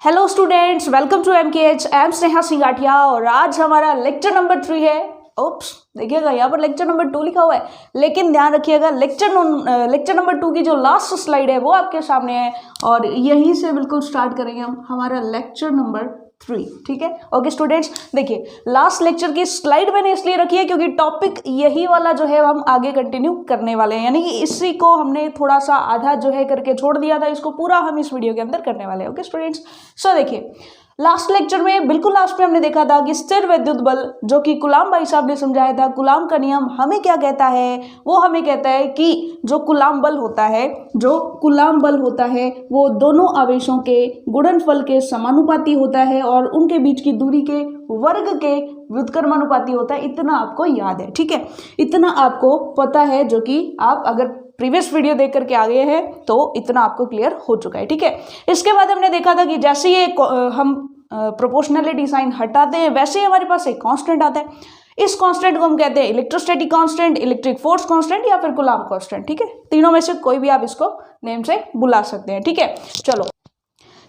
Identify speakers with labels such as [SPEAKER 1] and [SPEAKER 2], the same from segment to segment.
[SPEAKER 1] Hello students, welcome to MKH। I am Sneha Singatia और आज हमारा लेक्चर नंबर 3 है। ओप्स, देखिएगा यहाँ पर लेक्चर नंबर 2 लिखा हुआ है, लेकिन ध्यान रखिएगा लेक्चर नंबर 2 की जो लास्ट स्लाइड है वो आपके सामने है और यहीं से बिल्कुल स्टार्ट करेंगे हम हमारा लेक्चर नंबर 3। ठीक है, ओके स्टूडेंट्स। देखिए, लास्ट लेक्चर की स्लाइड मैंने इसलिए रखी है क्योंकि टॉपिक यही वाला जो है हम आगे कंटिन्यू करने वाले हैं, यानी कि इसी को हमने थोड़ा सा आधा जो है करके छोड़ दिया था, इसको पूरा हम इस वीडियो के अंदर करने वाले हैं। ओके स्टूडेंट्स, सो देखिए लास्ट लेक्चर में बिल्कुल लास्ट में हमने देखा था कि स्थिर विद्युत बल जो कि कूलाम भाई साहब ने समझाया था, कूलाम का नियम हमें क्या कहता है, वो हमें कहता है कि जो कूलाम बल होता है वो दोनों आवेशों के गुणनफल के समानुपाती होता है और उनके बीच की दूरी के वर्ग के व्युत्क्रमानुपाती होता है। इतना आपको याद है, ठीक है, इतना आपको पता है, जो कि आप अगर प्रीवियस वीडियो देख करके आ गए हैं तो इतना आपको क्लियर हो चुका है। ठीक है, इसके बाद हमने देखा था कि जैसे ये हम प्रोपोर्शनलिटी साइन हटाते हैं वैसे ही हमारे पास एक कांस्टेंट आता है। इस कांस्टेंट को हम कहते हैं electrostatic constant, electric force constant या फिर कूलाम कांस्टेंट। ठीक है, तीनों में से कोई भी आप इसको नेम से बुला सकते हैं। ठीक है, चलो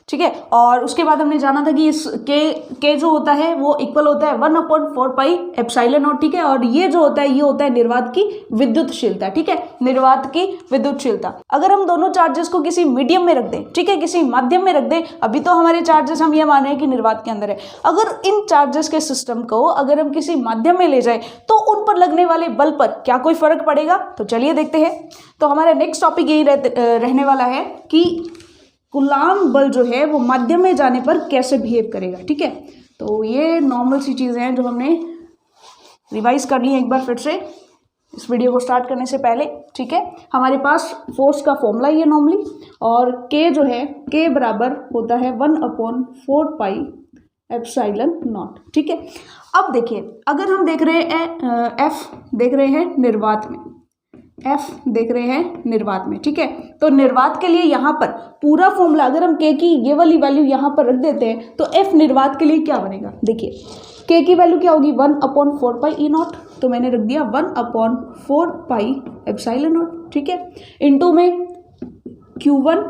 [SPEAKER 1] ठीक है। और उसके बाद हमने जाना था कि इस के जो होता है वो इक्वल होता है 1/4 पाई एप्सिलॉन नॉट। ठीक है, और ये जो होता है ये होता है निर्वात की विद्युतशीलता। ठीक है, निर्वात की विद्युतशीलता। अगर हम दोनों चार्जेस को किसी मीडियम में रख दें, ठीक है, किसी माध्यम में रख दें, अभी तो हमारे चार्जेस हम ये मान रहे हैं कि निर्वात के अंदर है, अगर इन चार्जेस के सिस्टम को अगर हम किसी माध्यम में ले जाए तो उन पर लगने वाले बल पर क्या कोई फर्क पड़ेगा? तो चलिए देखते हैं। तो हमारा नेक्स्ट टॉपिक यही रहने वाला है कि कूलाम बल जो है वो माध्यम में जाने पर कैसे बिहेव करेगा। ठीक है, तो ये नॉर्मल सी चीज़ें हैं जो हमने रिवाइज कर ली हैं एक बार फिर से इस वीडियो को स्टार्ट करने से पहले। ठीक है, हमारे पास फोर्स का फॉर्मूला ही है नॉर्मली, और के जो है के बराबर होता है 1/4 पाई एप्सिलॉन नॉट। ठीक है, अब देखिए अगर हम देख रहे हैं एफ देख रहे हैं निर्वात में, एफ देख रहे हैं निर्वात में, ठीक है, तो निर्वात के लिए यहाँ पर पूरा फॉर्मूला अगर हम के की ये वाली वैल्यू यहाँ पर रख देते हैं तो एफ निर्वात के लिए क्या बनेगा? देखिए के की वैल्यू क्या होगी? 1/4 पाई ई नॉट, तो मैंने रख दिया 1/4 पाई एप्सिलॉन नॉट। ठीक है, इनटू में Q1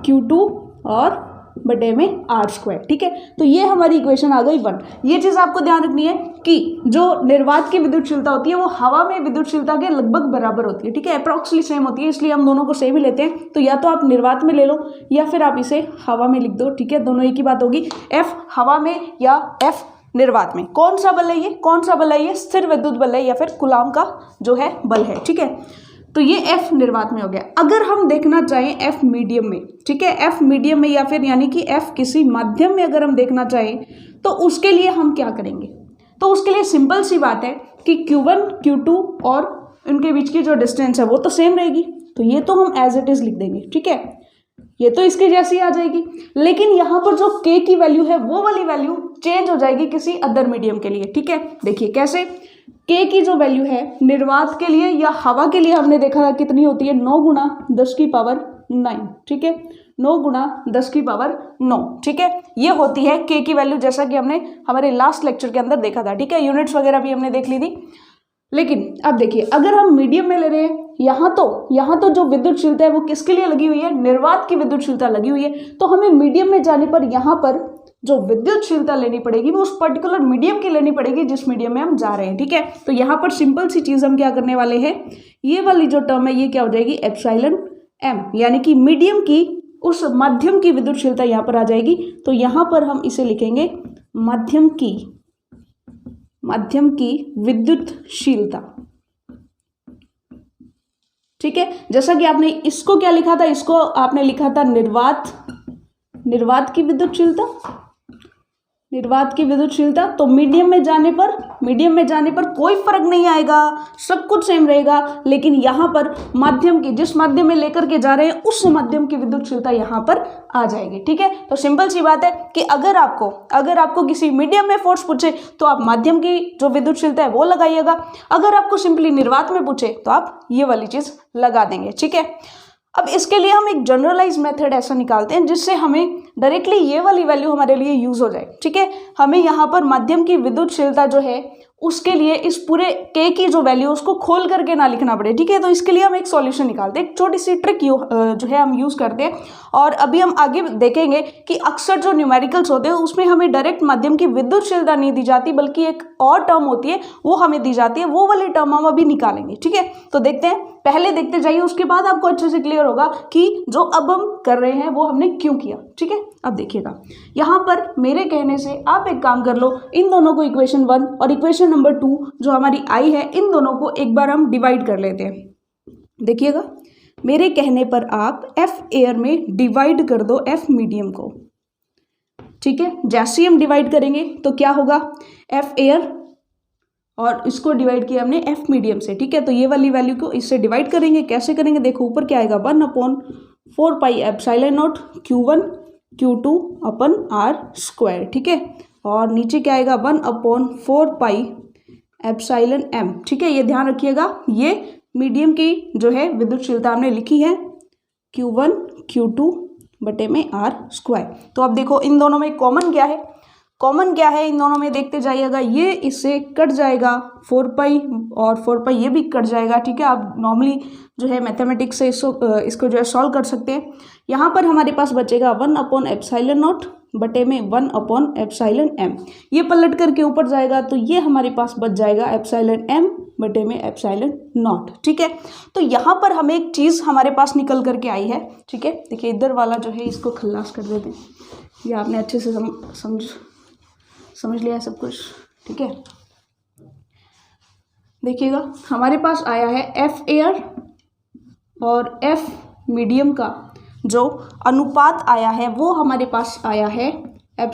[SPEAKER 1] Q2 और बटे में R²। ठीक है, तो ये हमारी इक्वेशन आ गई 1। ये चीज़ आपको ध्यान रखनी है कि जो निर्वात की विद्युतशीलता होती है वो हवा में विद्युतशीलता के लगभग बराबर होती है। ठीक है, अप्रॉक्सिमली सेम होती है, इसलिए हम दोनों को सेम ही लेते हैं। तो या तो आप निर्वात में ले लो या फिर आप इसे हवा में लिख दो। ठीक है, दोनों एक ही बात होगी, एफ हवा में या एफ निर्वात में। कौन सा बल है ये? कौन सा बल है ये? स्थिर विद्युत बल है या फिर कूलाम का जो है बल है। ठीक है, तो ये एफ निर्वात में हो गया। अगर हम देखना चाहें एफ मीडियम में, ठीक है, एफ मीडियम में या फिर यानी कि एफ किसी माध्यम में अगर हम देखना चाहें तो उसके लिए हम क्या करेंगे? तो उसके लिए सिंपल सी बात है कि Q1 Q2 और उनके बीच की जो डिस्टेंस है वो तो सेम रहेगी, तो ये तो हम एज इट इज लिख देंगे। ठीक है, ये तो इसके जैसी आ जाएगी, लेकिन यहाँ पर जो के की वैल्यू है वो वाली वैल्यू चेंज हो जाएगी किसी अदर मीडियम के लिए। ठीक है, देखिए कैसे के की जो वैल्यू है निर्वात के लिए या हवा के लिए हमने देखा था कितनी होती है? 9 × 10⁹। ठीक है, 9 × 10⁹। ठीक है, ये होती है के की वैल्यू, जैसा कि हमने हमारे लास्ट लेक्चर के अंदर देखा था। ठीक है, यूनिट्स वगैरह भी हमने देख ली थी। लेकिन अब देखिए अगर हम मीडियम में ले रहे हैं, यहाँ तो जो विद्युतशीलता है वो किसके लिए लगी हुई है? निर्वात की विद्युतशीलता लगी हुई है। तो हमें मीडियम में जाने पर यहाँ पर जो विद्युतशीलता लेनी पड़ेगी वो उस पर्टिकुलर मीडियम की लेनी पड़ेगी जिस मीडियम में हम जा रहे हैं। ठीक है, तो यहाँ पर सिंपल सी चीज़ हम क्या करने वाले हैं, ये वाली जो टर्म है ये क्या हो जाएगी? एप्सिलॉन एम, यानी कि मीडियम की उस माध्यम की विद्युतशीलता यहाँ पर आ जाएगी। तो यहाँ पर हम इसे लिखेंगे माध्यम की विद्युतशीलता। ठीक है, जैसा कि आपने इसको क्या लिखा था? इसको आपने लिखा था निर्वात की विद्युतशीलता। तो मीडियम में जाने पर कोई फर्क नहीं आएगा, सब कुछ सेम रहेगा, लेकिन यहाँ पर माध्यम की जिस माध्यम में लेकर के जा रहे हैं उस माध्यम की विद्युतशीलता यहाँ पर आ जाएगी। ठीक है, तो सिंपल सी बात है कि अगर आपको किसी मीडियम में फोर्स पूछे तो आप माध्यम की जो विद्युतशीलता है वो लगाइएगा, अगर आपको सिंपली निर्वात में पूछे तो आप ये वाली चीज लगा देंगे। ठीक है, अब इसके लिए हम एक जनरलाइज मेथड ऐसा निकालते हैं जिससे हमें डायरेक्टली ये वाली वैल्यू हमारे लिए यूज हो जाए। ठीक है, हमें यहाँ पर माध्यम की विद्युतशीलता जो है उसके लिए इस पूरे k की जो वैल्यू उसको खोल करके ना लिखना पड़े, ठीक है। तो इसके लिए हम एक सॉल्यूशन निकालते हैं, एक छोटी सी ट्रिक जो है हम यूज़ करते हैं। और अभी हम आगे देखेंगे कि अक्सर जो न्यूमेरिकल्स होते हैं उसमें हमें डायरेक्ट माध्यम की विद्युतशीलता नहीं दी जाती, बल्कि एक और टर्म होती है वो हमें दी जाती है, वो वाली टर्म हम अभी निकालेंगे, ठीक है। तो देखते हैं, पहले देखते जाइए, उसके बाद आपको अच्छे से क्लियर होगा कि जो अब हम कर रहे हैं वो हमने क्यों किया, ठीक है। अब देखिएगा, यहाँ पर मेरे कहने से आप एक काम कर लो, इन दोनों को इक्वेशन 1 और इक्वेशन नंबर 2 जो हमारी आई है, इन दोनों को एक बार हम डिवाइड कर लेते हैं। देखिएगा, मेरे कहने पर आप एफ एयर में डिवाइड कर दो एफ मीडियम को, ठीक है। जैसे ही हम डिवाइड करेंगे तो क्या होगा, एफ एयर और इसको डिवाइड किया हमने एफ मीडियम से, ठीक है। तो ये वाली वैल्यू को इससे डिवाइड करेंगे, कैसे करेंगे, देखो ऊपर क्या आएगा, 1/4 pi epsilon not Q1 Q2 upon R², ठीक है। और नीचे क्या आएगा, 1/4 पाई एप्सिलॉन m, ठीक है। ये ध्यान रखिएगा, ये मीडियम की जो है विद्युतशीलता हमने लिखी है Q1 Q2 बटे में R²। तो अब देखो इन दोनों में कॉमन क्या है, कॉमन क्या है इन दोनों में, देखते जाइएगा, ये इससे कट जाएगा 4 पाई और 4 पाई ये भी कट जाएगा, ठीक है। आप नॉर्मली जो है मैथमेटिक्स से इसको जो है सॉल्व कर सकते हैं। यहाँ पर हमारे पास बचेगा 1/ε0 बटे में 1/ε m, ये पलट करके ऊपर जाएगा तो ये हमारे पास बच जाएगा ε m बटे में ε0, ठीक है। तो यहाँ पर हमें एक चीज़ हमारे पास निकल करके आई है, ठीक है। देखिए इधर वाला जो है इसको खल्लास कर देते हैं, ये आपने अच्छे से समझ लिया है सब कुछ, ठीक है। देखिएगा हमारे पास आया है एफ एयर और एफ मीडियम का जो अनुपात आया है वो हमारे पास आया है ε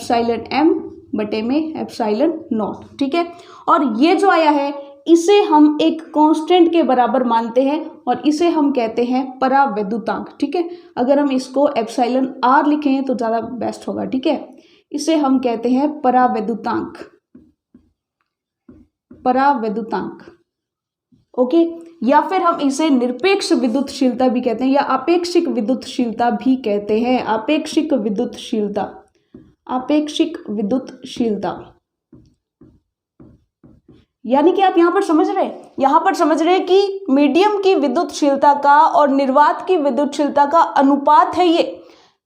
[SPEAKER 1] m बटे में ε0, ठीक है। और ये जो आया है इसे हम एक कांस्टेंट के बराबर मानते हैं और इसे हम कहते हैं परावैद्युतांक, ठीक है। अगर हम इसको εr लिखें तो ज़्यादा बेस्ट होगा, ठीक है। इसे हम कहते हैं परावैद्युतांक, परावैद्युतांक, ओके। या फिर हम इसे निरपेक्ष विद्युतशीलता भी कहते हैं या आपेक्षिक विद्युतशीलता भी कहते हैं, आपेक्षिक विद्युतशीलता, आपेक्षिक विद्युतशीलता। यानी कि आप यहाँ पर समझ रहे हैं कि मीडियम की विद्युतशीलता का और निर्वात की विद्युतशीलता का अनुपात है, ये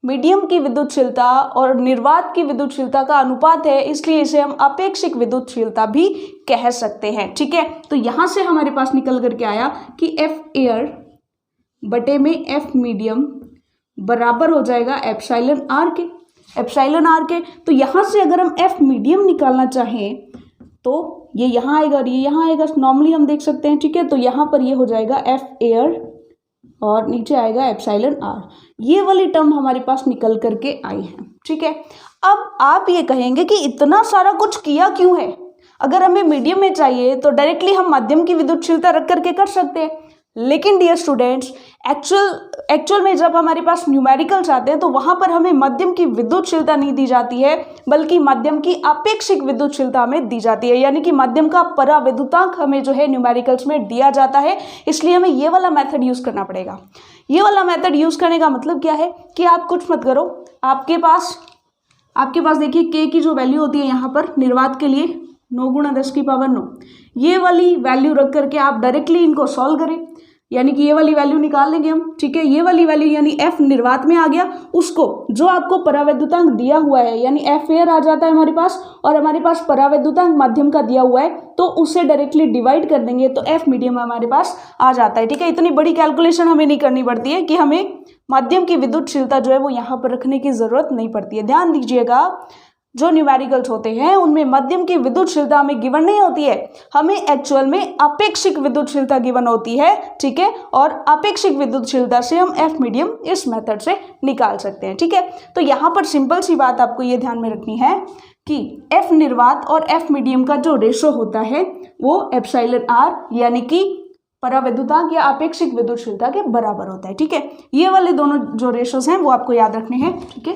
[SPEAKER 1] मीडियम की विद्युतशीलता और निर्वात की विद्युतशीलता का अनुपात है, इसलिए इसे हम आपेक्षिक विद्युतशीलता भी कह सकते हैं, ठीक है। तो यहाँ से हमारे पास निकल करके आया कि एफ एयर बटे में एफ मीडियम बराबर हो जाएगा एप्सिलॉन आर के। तो यहाँ से अगर हम एफ मीडियम निकालना चाहें तो ये यहाँ आएगा और ये यहाँ आएगा, नॉर्मली हम देख सकते हैं, ठीक है। तो यहाँ पर ये हो जाएगा एफ एयर और नीचे आएगा एप्सिलॉन आर, ये वाली टर्म हमारे पास निकल करके आई है, ठीक है। अब आप ये कहेंगे कि इतना सारा कुछ किया क्यों है, अगर हमें मीडियम में चाहिए तो डायरेक्टली हम माध्यम की विद्युतशीलता रख करके कर सकते हैं। लेकिन डियर स्टूडेंट्स, एक्चुअल में जब हमारे पास न्यूमेरिकल्स आते हैं तो वहाँ पर हमें माध्यम की विद्युतशीलता नहीं दी जाती है, बल्कि माध्यम की आपेक्षिक विद्युतशीलता हमें दी जाती है, यानी कि माध्यम का परावैद्युतांक हमें जो है न्यूमेरिकल्स में दिया जाता है। इसलिए हमें ये वाला मेथड यूज़ करना पड़ेगा। ये वाला मेथड यूज़ करने का मतलब क्या है कि आप कुछ मत करो, आपके पास देखिए k की जो वैल्यू होती है यहाँ पर निर्वात के लिए 9 × 10⁻⁹, ये वाली वैल्यू रख करके आप डायरेक्टली इनको सॉल्व करें, यानी कि ये वाली वैल्यू निकाल लेंगे हम, ठीक है। ये वाली वैल्यू यानी एफ निर्वात में आ गया, उसको जो आपको परावैद्युतांक दिया हुआ है यानी एफ एयर आ जाता है हमारे पास, और हमारे पास परावैद्युतांक माध्यम का दिया हुआ है तो उससे डायरेक्टली डिवाइड कर देंगे तो एफ मीडियम हमारे पास आ जाता है, ठीक है। इतनी बड़ी कैलकुलेशन हमें नहीं करनी पड़ती है कि हमें माध्यम की विद्युतशीलता जो है वो यहाँ पर रखने की जरूरत नहीं पड़ती है। ध्यान दीजिएगा, जो न्यूमेरिकल्स होते हैं उनमें माध्यम की विद्युतशीलता हमें गिवन नहीं होती है, हमें एक्चुअल में आपेक्षिक विद्युतशीलता गिवन होती है, ठीक है। और आपेक्षिक विद्युतशीलता से हम एफ मीडियम इस मेथड से निकाल सकते हैं, ठीक है। तो यहाँ पर सिंपल सी बात आपको ये ध्यान में रखनी है कि एफ निर्वात और एफ मीडियम का जो रेशो होता है वो एप्सिलॉन आर यानी कि परावैद्युतांक या आपेक्षिक विद्युतशीलता के बराबर होता है, ठीक है। ये वाले दोनों जो रेशोज हैं वो आपको याद रखने हैं, ठीक है।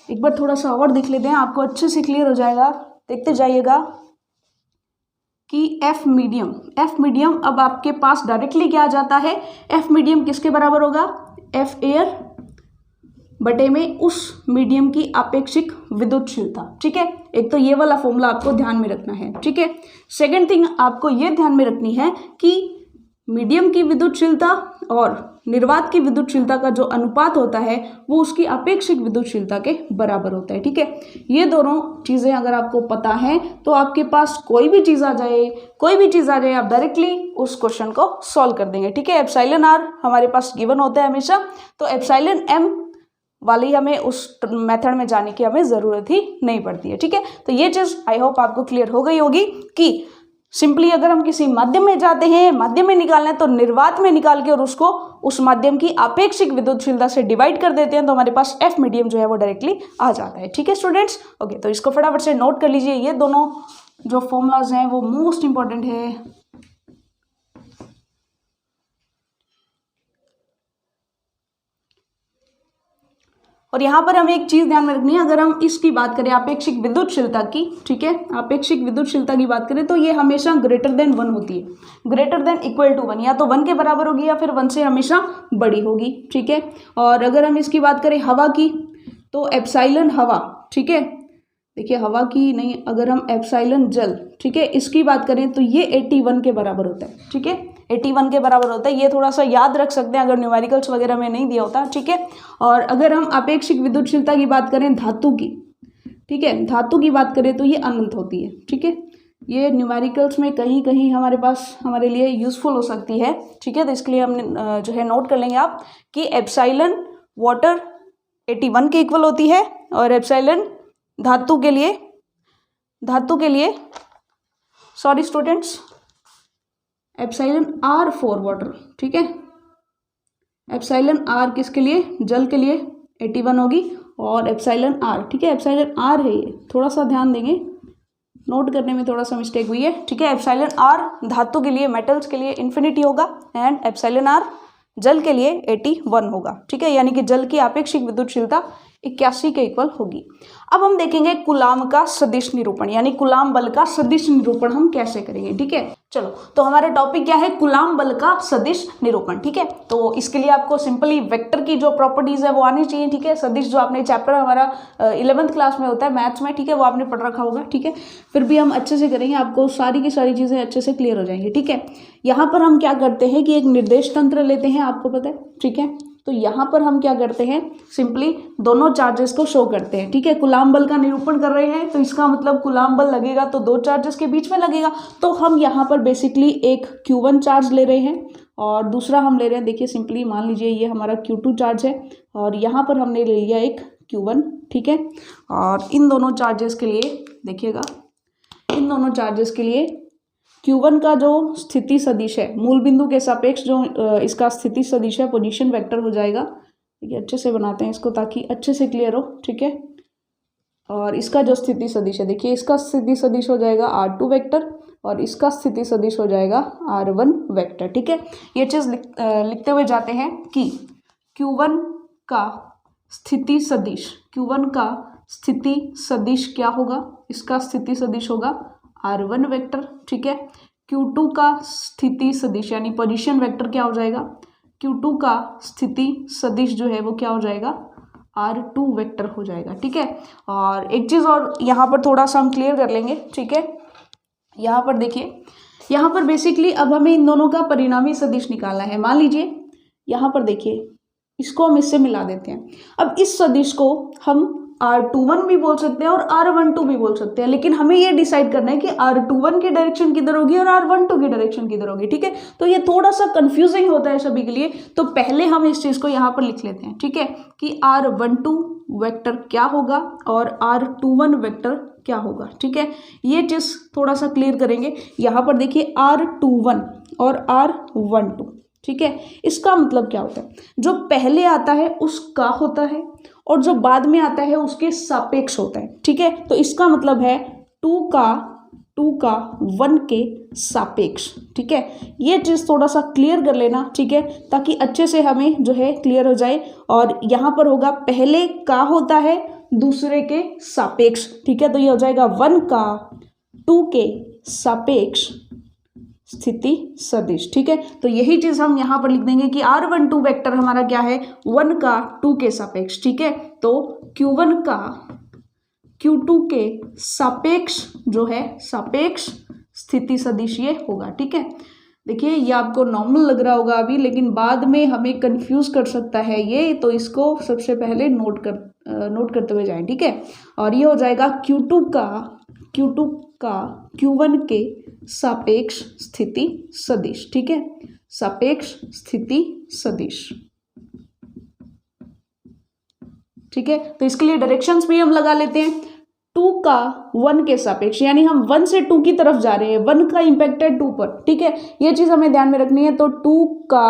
[SPEAKER 1] एक बार थोड़ा सा और देख लेते हैं, आपको अच्छे से क्लियर हो जाएगा। देखते जाइएगा कि एफ मीडियम अब आपके पास डायरेक्टली क्या आ जाता है, एफ मीडियम किसके बराबर होगा, एफ एयर बटे में उस मीडियम की आपेक्षिक विद्युतशीलता। ठीक है, एक तो ये वाला फॉर्मूला आपको ध्यान में रखना है। ठीक है, सेकंड थिंग आपको ये ध्यान में रखनी है कि मीडियम की विद्युतशीलता और निर्वात की विद्युतशीलता का जो अनुपात होता है वो उसकी आपेक्षिक विद्युतशीलता के बराबर होता है। ठीक है, ये दोनों चीज़ें अगर आपको पता है तो आपके पास कोई भी चीज़ आ जाए आप डायरेक्टली उस क्वेश्चन को सॉल्व कर देंगे। ठीक है, एप्सिलॉन आर हमारे पास गिवन होता है हमेशा, तो एप्सिलॉन एम वाली हमें उस मेथड में जाने की हमें ज़रूरत ही नहीं पड़ती है। ठीक है, तो ये चीज़ आई होप आपको क्लियर हो गई होगी कि सिंपली अगर हम किसी माध्यम में जाते हैं, माध्यम में निकालना है तो निर्वात में निकाल के और उसको उस माध्यम की आपेक्षिक विद्युतशीलता से डिवाइड कर देते हैं तो हमारे पास एफ मीडियम जो है वो डायरेक्टली आ जाता है। ठीक है स्टूडेंट्स, ओके, तो इसको फटाफट से नोट कर लीजिए। ये दोनों जो फॉर्मूलाज हैं वो मोस्ट इंपॉर्टेंट है। और यहाँ पर हमें एक चीज़ ध्यान में रखनी है, अगर हम इसकी बात करें आपेक्षिक विद्युतशीलता की, ठीक है, आपेक्षिक विद्युतशीलता की बात करें तो ये हमेशा ग्रेटर देन 1 होती है, ग्रेटर देन इक्वल टू 1, या तो 1 के बराबर होगी या फिर 1 से हमेशा बड़ी होगी। ठीक है, और अगर हम इसकी बात करें हवा की तो एप्सिलॉन हवा, ठीक है, देखिए हवा की नहीं, अगर हम एप्सिलॉन जल, ठीक है, इसकी बात करें तो ये 81 के बराबर होता है। ठीक है, 81 के बराबर होता है, ये थोड़ा सा याद रख सकते हैं अगर न्यूमेरिकल्स वगैरह में नहीं दिया होता। ठीक है, और अगर हम आपेक्षिक विद्युतशीलता की बात करें धातु की, ठीक है, धातु की बात करें तो ये अनंत होती है। ठीक है, ये न्यूमेरिकल्स में कहीं कहीं हमारे पास हमारे लिए यूजफुल हो सकती है। ठीक है, तो इसके लिए हमने जो है नोट कर लेंगे आप कि एप्सिलॉन वाटर 81 के इक्वल होती है और एप्सिलॉन धातु के लिए sorry students, epsilon are for water, ठीक है, एप्सिलॉन आर किसके लिए, जल के लिए 81 होगी और एप्सिलॉन आर, ठीक है, एप्सिलॉन आर है ये, थोड़ा सा ध्यान देंगे, नोट करने में थोड़ा सा मिस्टेक हुई है। ठीक है, एप्सिलॉन आर धातु के लिए, मेटल्स के लिए इन्फिनिटी होगा एंड एप्सिलॉन आर जल के लिए 81 होगा। ठीक है, यानी कि जल की आपेक्षिक विद्युतशीलता 81 के इक्वल होगी। अब हम देखेंगे कूलाम का सदिश निरूपण, यानी कूलाम बल का सदिश निरूपण हम कैसे करेंगे। ठीक है, चलो, तो हमारा टॉपिक क्या है, कूलाम बल का सदिश निरूपण। ठीक है, तो इसके लिए आपको सिंपली वेक्टर की जो प्रॉपर्टीज है वो आनी चाहिए। ठीक है, सदिश जो आपने चैप्टर हमारा 11th क्लास में होता है मैथ्स में, ठीक है, वो आपने पढ़ रखा होगा। ठीक है, फिर भी हम अच्छे से करेंगे, आपको सारी की सारी चीज़ें अच्छे से क्लियर हो जाएंगी। ठीक है, यहाँ पर हम क्या करते हैं कि एक निर्देश तंत्र लेते हैं, आपको पता है। ठीक है, तो यहाँ पर हम क्या करते हैं, सिंपली दोनों चार्जेस को शो करते हैं। ठीक है, कूलाम बल का निरूपण कर रहे हैं तो इसका मतलब कूलाम बल लगेगा तो दो चार्जेस के बीच में लगेगा, तो हम यहाँ पर बेसिकली एक Q1 चार्ज ले रहे हैं और दूसरा हम ले रहे हैं, देखिए सिंपली मान लीजिए ये हमारा Q2 चार्ज है और यहाँ पर हमने ले लिया एक Q1। ठीक है, और इन दोनों चार्जेस के लिए देखिएगा, इन दोनों चार्जेस के लिए Q1 का जो स्थिति सदिश है, मूल बिंदु के सापेक्ष जो इसका स्थिति सदिश है, पोजीशन वेक्टर हो जाएगा। देखिए अच्छे से बनाते हैं इसको ताकि अच्छे से क्लियर हो। ठीक है, और इसका जो स्थिति सदिश है, देखिए इसका स्थिति सदिश हो जाएगा R2 वेक्टर और इसका स्थिति सदिश हो जाएगा R1 वेक्टर। ठीक है, ये चीज़ लिखते हुए जाते हैं कि Q1 का स्थिति सदिश, Q1 का स्थिति सदिश क्या होगा, इसका स्थिति सदिश होगा R1 वेक्टर। ठीक है, Q2 का स्थिति सदिश यानी पोजीशन वेक्टर क्या हो जाएगा, Q2 का स्थिति सदिश जो है वो क्या हो जाएगा, R2 वेक्टर हो जाएगा। ठीक है, और एक चीज़ और यहाँ पर थोड़ा सा हम क्लियर कर लेंगे। ठीक है, यहाँ पर देखिए, यहाँ पर बेसिकली अब हमें इन दोनों का परिणामी सदिश निकालना है। मान लीजिए यहाँ पर देखिए, इसको हम इससे मिला देते हैं। अब इस सदिश को हम R21 भी बोल सकते हैं और R12 भी बोल सकते हैं, लेकिन हमें ये डिसाइड करना है कि R21 की डायरेक्शन किधर होगी और R12 की डायरेक्शन किधर होगी। ठीक है, तो ये थोड़ा सा कंफ्यूजिंग होता है सभी के लिए, तो पहले हम इस चीज़ को यहाँ पर लिख लेते हैं। ठीक है, कि R12 वेक्टर क्या होगा और R21 वेक्टर क्या होगा। ठीक है, ये चीज़ थोड़ा सा क्लियर करेंगे। यहाँ पर देखिए R21 और R12, ठीक है, इसका मतलब क्या होता है, जो पहले आता है उसका होता है और जो बाद में आता है उसके सापेक्ष होता है। ठीक है, तो इसका मतलब है 2 का 1 के सापेक्ष। ठीक है, ये चीज़ थोड़ा सा क्लियर कर लेना। ठीक है, ताकि अच्छे से हमें जो है क्लियर हो जाए। और यहाँ पर होगा पहले का होता है दूसरे के सापेक्ष। ठीक है, तो ये हो जाएगा 1 का 2 के सापेक्ष स्थिति सदिश। ठीक है, तो यही चीज हम यहाँ पर लिख देंगे कि r12 वेक्टर हमारा क्या है, 1 का 2 के सापेक्ष। ठीक है, तो q1 का q2 के सापेक्ष जो है सापेक्ष स्थिति सदिश ये होगा। ठीक है, देखिए ये आपको नॉर्मल लग रहा होगा अभी, लेकिन बाद में हमें कंफ्यूज कर सकता है ये, तो इसको सबसे पहले नोट करते हुए जाएं। ठीक है, और ये हो जाएगा Q2 का Q1 के सापेक्ष स्थिति सदिश। ठीक है, सापेक्ष स्थिति सदिश। ठीक है, तो इसके लिए डायरेक्शंस भी हम लगा लेते हैं। 2 का 1 के सापेक्ष, यानी हम 1 से 2 की तरफ जा रहे हैं, 1 का इम्पैक्ट है 2 पर। ठीक है, ये चीज हमें ध्यान में रखनी है। तो 2 का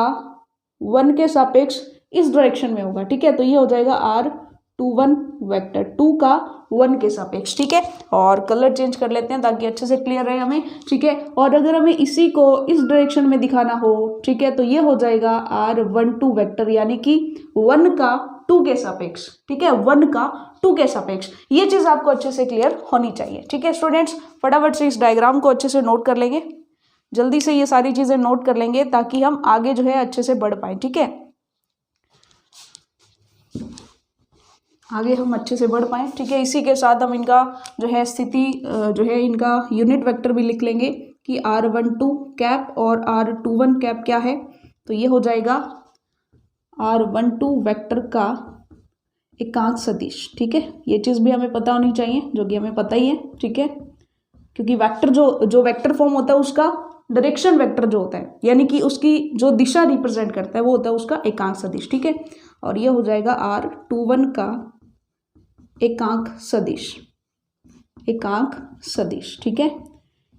[SPEAKER 1] 1 के सापेक्ष इस डायरेक्शन में होगा। ठीक है, तो ये हो जाएगा R21 वेक्टर 2 का 1 के सापेक्ष। ठीक है, और कलर चेंज कर लेते हैं ताकि अच्छे से क्लियर रहे हमें। ठीक है, और अगर हमें इसी को इस डायरेक्शन में दिखाना हो, ठीक है, तो ये हो जाएगा R12 वेक्टर, यानी कि 1 का 2 के सापेक्ष। ठीक है, 1 का 2 के सापेक्ष। ये चीज आपको अच्छे से क्लियर होनी चाहिए। ठीक है स्टूडेंट्स, फटाफट से इस डायग्राम को अच्छे से नोट कर लेंगे, जल्दी से ये सारी चीजें नोट कर लेंगे ताकि हम आगे जो है अच्छे से बढ़ पाए। ठीक है, आगे हम अच्छे से बढ़ पाए। ठीक है, इसी के साथ हम इनका जो है स्थिति जो है इनका यूनिट वेक्टर भी लिख लेंगे कि R12 कैप और R21 कैप क्या है। तो ये हो जाएगा R12 वेक्टर का एकांक सदिश। ठीक है, ये चीज़ भी हमें पता होनी चाहिए, जो कि हमें पता ही है। ठीक है, क्योंकि वेक्टर जो वेक्टर फॉर्म होता है उसका डायरेक्शन वेक्टर जो होता है, यानी कि उसकी जो दिशा रिप्रेजेंट करता है वो होता है उसका एकांक सदिश। ठीक है, और ये हो जाएगा R21 का एकांक सदिश, एकांक सदिश। ठीक है,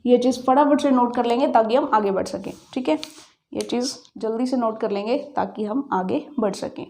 [SPEAKER 1] ये चीज़ फटाफट से नोट कर लेंगे ताकि हम आगे बढ़ सकें। ठीक है, ये चीज़ जल्दी से नोट कर लेंगे ताकि हम आगे बढ़ सकें।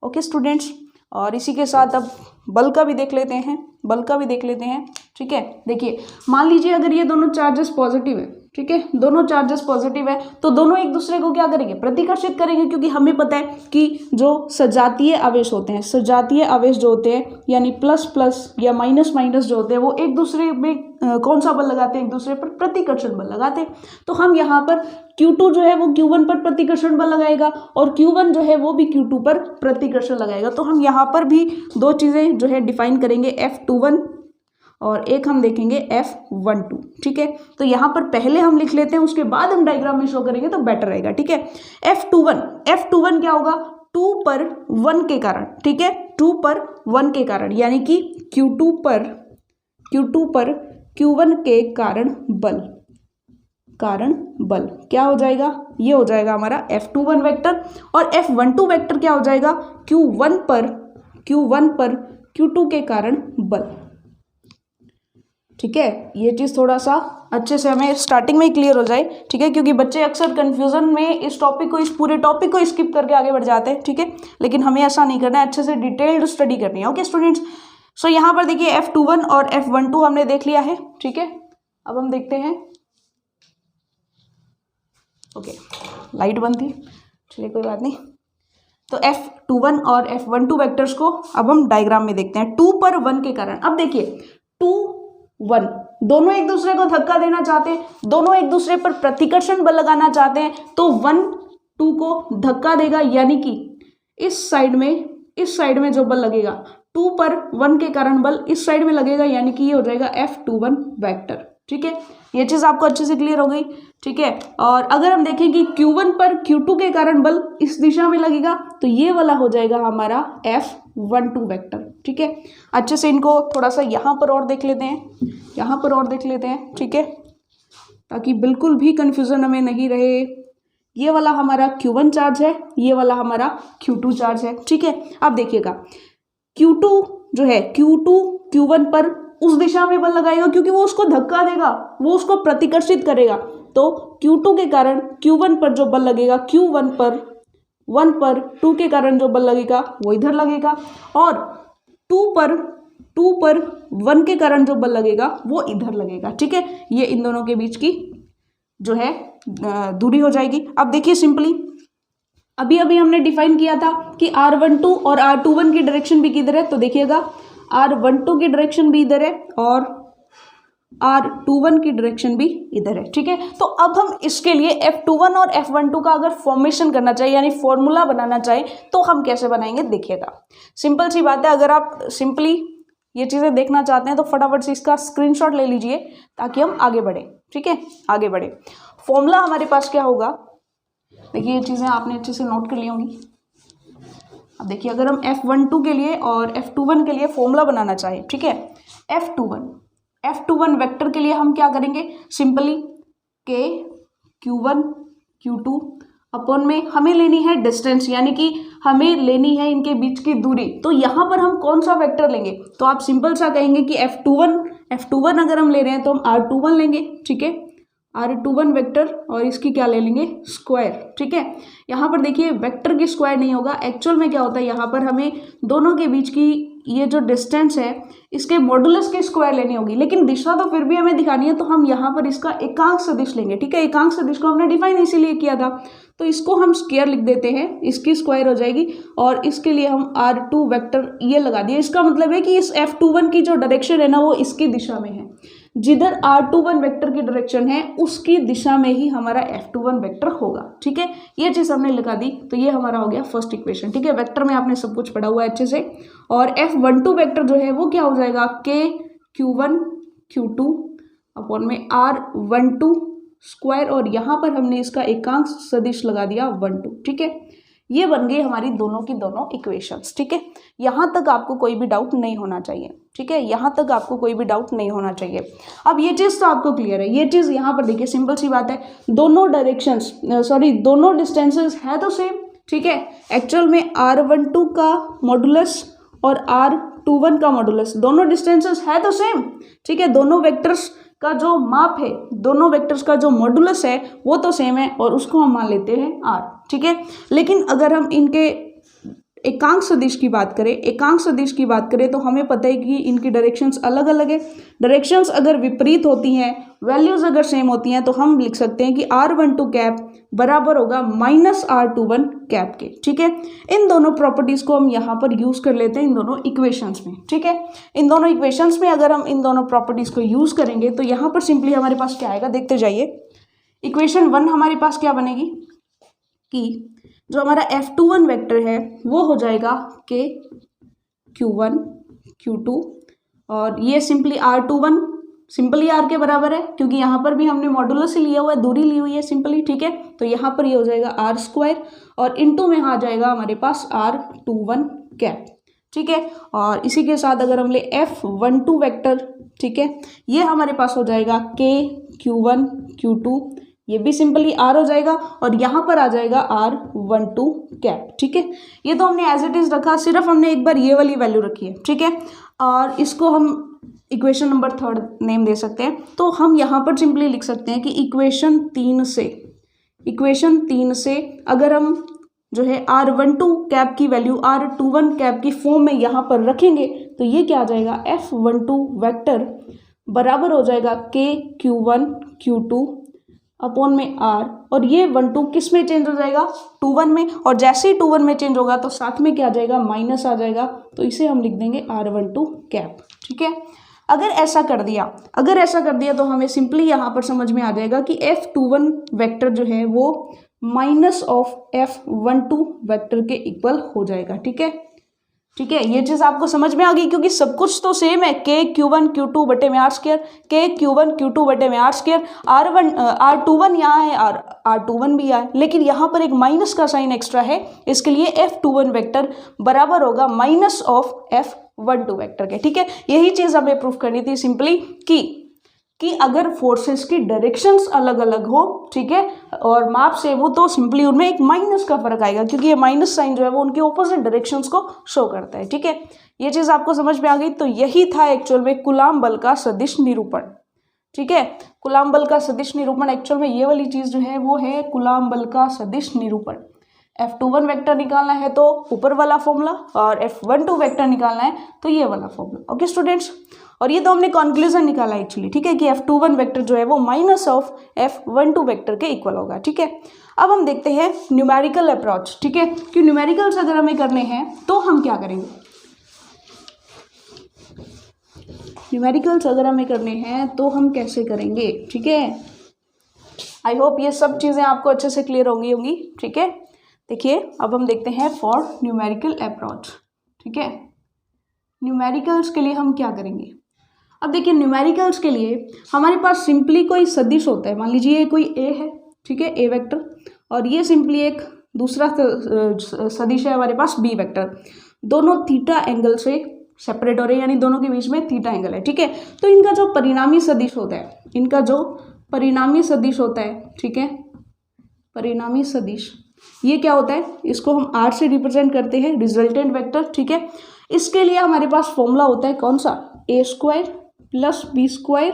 [SPEAKER 1] ओके स्टूडेंट्स, और इसी के साथ अब बल का भी देख लेते हैं, बल का भी देख लेते हैं। ठीक है, देखिए मान लीजिए अगर ये दोनों चार्जेस पॉजिटिव है, ठीक है, दोनों चार्जेस पॉजिटिव है, तो दोनों एक दूसरे को क्या करेंगे, प्रतिकर्षित करेंगे, क्योंकि हमें पता है कि जो सजातीय आवेश होते हैं, सजातीय आवेश जो होते हैं यानी प्लस प्लस या माइनस माइनस जो होते हैं, वो एक दूसरे में कौन सा बल लगाते हैं, एक दूसरे पर प्रतिकर्षण बल लगाते हैं। तो हम यहाँ पर Q2 जो है वो Q1 पर प्रतिकर्षण बल लगाएगा और Q1 जो है वो भी Q2 पर प्रतिकर्षण लगाएगा। तो हम यहाँ पर भी दो चीज़ें जो है डिफाइन करेंगे, F21 और एक हम देखेंगे F12। ठीक है, तो यहाँ पर पहले हम लिख लेते हैं, उसके बाद हम डायग्राम में शो करेंगे तो बेटर रहेगा। ठीक है, F21 क्या होगा, 2 पर 1 के कारण। ठीक है, 2 पर 1 के कारण, यानी कि Q2 पर Q1 के कारण बल क्या हो जाएगा, ये हो जाएगा हमारा F21 वेक्टर। और F12 वेक्टर क्या हो जाएगा, Q1 पर Q2 के कारण बल। ठीक है, ये चीज़ थोड़ा सा अच्छे से हमें स्टार्टिंग में ही क्लियर हो जाए। ठीक है, क्योंकि बच्चे अक्सर कंफ्यूजन में इस पूरे टॉपिक को स्किप करके आगे बढ़ जाते हैं। ठीक है, लेकिन हमें ऐसा नहीं करना है, अच्छे से डिटेल्ड स्टडी करनी है। ओके स्टूडेंट्स, सो यहाँ पर देखिए F21 और F12 हमने देख लिया है। ठीक है, अब हम देखते हैं, ओके लाइट बंद थी, चलिए कोई बात नहीं। तो F21 और F12 वेक्टर्स को अब हम डायग्राम में देखते हैं। 2 पर 1 के कारण, अब देखिए 2 1 दोनों एक दूसरे को धक्का देना चाहते हैं, दोनों एक दूसरे पर प्रतिकर्षण बल लगाना चाहते हैं, तो 1 2 को धक्का देगा, यानी कि इस साइड में जो बल लगेगा 2 पर 1 के कारण बल इस साइड में लगेगा, यानी कि ये हो जाएगा F21 वेक्टर। ठीक है, ये चीज़ आपको अच्छे से क्लियर हो गई। ठीक है, और अगर हम देखें कि Q1 पर Q2 के कारण बल इस दिशा में लगेगा, तो ये वाला हो जाएगा हमारा F12 वेक्टर। ठीक है, अच्छे से इनको थोड़ा सा यहाँ पर और देख लेते हैं, ठीक है, ताकि बिल्कुल भी कंफ्यूजन हमें नहीं रहे। ये वाला हमारा Q1 चार्ज है, ये वाला हमारा Q2 चार्ज है। ठीक है, अब देखिएगा Q2 जो है Q1 पर उस दिशा में बल लगाएगा, क्योंकि वो उसको धक्का देगा, वो उसको प्रतिकर्षित करेगा। तो Q2 के कारण Q1 पर जो बल लगेगा, Q1 पर 1 पर 2 के कारण जो बल लगेगा वो इधर लगेगा, और 2 पर 1 के कारण जो बल लगेगा वो इधर लगेगा। ठीक है, ये इन दोनों के बीच की जो है दूरी हो जाएगी। अब देखिए सिंपली अभी हमने डिफाइन किया था कि R12 और R21 की डायरेक्शन भी किधर है, तो देखिएगा R12 की डायरेक्शन भी इधर है और R21 की डायरेक्शन भी इधर है, ठीक है। तो अब हम इसके लिए F21 और F12 का अगर फॉर्मेशन करना चाहिए यानी फॉर्मूला बनाना चाहे तो हम कैसे बनाएंगे देखिएगा। सिंपल सी बात है, अगर आप सिंपली ये चीज़ें देखना चाहते हैं तो फटाफट से इसका स्क्रीनशॉट ले लीजिए ताकि हम आगे बढ़े, ठीक है। आगे बढ़े, फॉर्मूला हमारे पास क्या होगा, देखिए ये चीज़ें आपने अच्छे से नोट कर ली होंगी। अब देखिए अगर हम F12 के लिए और F21 के लिए फॉर्मूला बनाना चाहें, ठीक है, F21 वेक्टर के लिए हम क्या करेंगे, simply K Q1 Q2 upon में हमें लेनी है डिस्टेंस, यानी कि हमें लेनी है इनके बीच की दूरी। तो यहाँ पर हम कौन सा वेक्टर लेंगे, तो आप सिंपल सा कहेंगे कि F21 अगर हम ले रहे हैं तो हम R21 लेंगे, ठीक है, R21 वेक्टर और इसकी क्या ले लेंगे, स्क्वायर, ठीक है। यहाँ पर देखिए वेक्टर की स्क्वायर नहीं होगा, एक्चुअल में क्या होता है, यहाँ पर हमें दोनों के बीच की ये जो डिस्टेंस है इसके मॉडुलस की स्क्वायर लेनी होगी, लेकिन दिशा तो फिर भी हमें दिखानी है, तो हम यहाँ पर इसका एकांक सदिश लेंगे, ठीक है। एकांक सदिश को हमने डिफाइन इसीलिए किया था, तो इसको हम स्क्वायर लिख देते हैं, इसकी स्क्वायर हो जाएगी और इसके लिए हम R2 वेक्टर ये लगा दिए। इसका मतलब है कि इस F21 की जो डायरेक्शन है ना वो इसकी दिशा में है, जिधर R21 वेक्टर की डायरेक्शन है उसकी दिशा में ही हमारा F21 वेक्टर होगा, ठीक है। ये चीज़ हमने लगा दी, तो ये हमारा हो गया फर्स्ट इक्वेशन, ठीक है। वेक्टर में आपने सब कुछ पढ़ा हुआ है अच्छे से। और F12 वेक्टर जो है वो क्या हो जाएगा, K Q1 Q2 अपॉन में R12 स्क्वायर और यहाँ पर हमने इसका एकांक सदिश लगा दिया 1 2, ठीक है। ये बन गई हमारी दोनों की दोनों इक्वेशंस, ठीक है। यहाँ तक आपको कोई भी डाउट नहीं होना चाहिए, ठीक है, यहाँ तक आपको कोई भी डाउट नहीं होना चाहिए। अब ये चीज़ तो आपको क्लियर है, ये चीज़ यहाँ पर देखिए सिंपल सी बात है, दोनों डायरेक्शंस दोनों डिस्टेंसेस है तो सेम, ठीक है। एक्चुअल में R12 का मॉडुलस और R21 का मॉडुलस दोनों डिस्टेंसेस है तो सेम, ठीक है। दोनों वेक्टर्स का जो माप है, दोनों वेक्टर्स का जो मॉडुलस है वो तो सेम है और उसको हम मान लेते हैं R, ठीक है। लेकिन अगर हम इनके एकांक सदिश की बात करें तो हमें पता है कि इनकी डायरेक्शंस अलग अलग है। डायरेक्शंस अगर विपरीत होती हैं, वैल्यूज अगर सेम होती हैं तो हम लिख सकते हैं कि R12 कैप बराबर होगा माइनस R21 कैप के, ठीक है। इन दोनों प्रॉपर्टीज को हम यहाँ पर यूज कर लेते हैं इन दोनों इक्वेशंस में, ठीक है। इन दोनों इक्वेशंस में अगर हम इन दोनों प्रॉपर्टीज को यूज करेंगे तो यहाँ पर सिंपली हमारे पास क्या आएगा, देखते जाइए। इक्वेशन 1 हमारे पास क्या बनेगी कि जो हमारा F21 वेक्टर है वो हो जाएगा K Q1 Q2 और ये सिंपली R21 सिंपली R के बराबर है क्योंकि यहाँ पर भी हमने मॉडुलस ही लिया हुआ है, दूरी ली हुई है सिंपली, ठीक है। तो यहाँ पर ये हो जाएगा R स्क्वायर और इनटू में आ जाएगा हमारे पास R21 कैप, ठीक है। और इसी के साथ अगर हम ले F12 वेक्टर, ठीक है, ये हमारे पास हो जाएगा K Q1 Q2, ये भी सिंपली R हो जाएगा और यहाँ पर आ जाएगा R12 कैप, ठीक है। ये तो हमने एज इट इज रखा, सिर्फ हमने एक बार ये वाली वैल्यू रखी है, ठीक है। और इसको हम इक्वेशन नंबर 3 नेम दे सकते हैं। तो हम यहाँ पर सिंपली लिख सकते हैं कि इक्वेशन 3 से अगर हम जो है R12 कैप की वैल्यू R21 कैप की फॉर्म में यहाँ पर रखेंगे तो ये क्या आ जाएगा, F12 वेक्टर बराबर हो जाएगा K Q1 Q2 अपॉन में R और ये 1 2 किस में चेंज हो जाएगा, 2 1 में, और जैसे ही 2 1 में चेंज होगा तो साथ में क्या आ जाएगा, माइनस आ जाएगा, तो इसे हम लिख देंगे R12 कैप, ठीक है। अगर ऐसा कर दिया तो हमें सिंपली यहाँ पर समझ में आ जाएगा कि F21 वेक्टर जो है वो माइनस ऑफ F12 वेक्टर के इक्वल हो जाएगा, ठीक है, ठीक है। ये चीज़ आपको समझ में आ गई क्योंकि सब कुछ तो सेम है, K Q1 Q2 बटे में R square, K Q1 Q2 बटे में R स्क्वायर, R21 यहाँ है और R21 भी यहाँ है, लेकिन यहाँ पर एक माइनस का साइन एक्स्ट्रा है, इसके लिए F21 वेक्टर बराबर होगा माइनस ऑफ F12 वेक्टर के, ठीक है। यही चीज़ हमें प्रूफ करनी थी सिंपली कि अगर फोर्सेस की डायरेक्शंस अलग अलग हो, ठीक है, और माप से वो तो सिंपली उनमें एक माइनस का फर्क आएगा क्योंकि ये माइनस साइन जो है वो उनके ऑपोजिट डायरेक्शंस को शो करता है, ठीक है। ये चीज़ आपको समझ में आ गई। तो यही था एक्चुअल में कूलाम बल का सदिश निरूपण, ठीक है। कूलाम बल का सदिश निरूपण एक्चुअल में ये वाली चीज़ जो है वो है कूलाम बल का सदिश निरूपण। F21 वेक्टर निकालना है तो ऊपर वाला फॉर्मूला और F12 वेक्टर निकालना है तो ये वाला फॉर्मूला, ओके स्टूडेंट्स। और ये तो हमने कंक्लूजन निकाला एक्चुअली, ठीक है, कि F21 वेक्टर जो है वो माइनस ऑफ F12 वेक्टर के इक्वल होगा, ठीक है। अब हम देखते हैं न्यूमेरिकल अप्रोच, ठीक है, कि न्यूमेरिकल्स अगर हमें करने हैं तो हम क्या करेंगे। न्यूमेरिकल्स अगर हमें करने हैं तो हम कैसे करेंगे, ठीक है। आई होप ये सब चीज़ें आपको अच्छे से क्लियर होंगी, ठीक है। देखिए अब हम देखते हैं फॉर न्यूमेरिकल अप्रोच, ठीक है। न्यूमेरिकल्स के लिए हम क्या करेंगे। अब देखिए न्यूमेरिकल्स के लिए हमारे पास सिंपली कोई सदिश होता है, मान लीजिए कोई ए है, ठीक है, ए वेक्टर, और ये सिंपली एक दूसरा सदिश है हमारे पास बी वेक्टर, दोनों थीटा एंगल से सेपरेट हो रहे हैं, यानी दोनों के बीच में थीटा एंगल है, ठीक है। तो इनका जो परिणामी सदिश होता है, ठीक है, परिणामी सदिश ये क्या होता है, इसको हम आर से रिप्रेजेंट करते हैं, रिजल्टेंट वेक्टर, ठीक है। इसके लिए हमारे पास फॉर्मूला होता है कौन सा, a square plus b square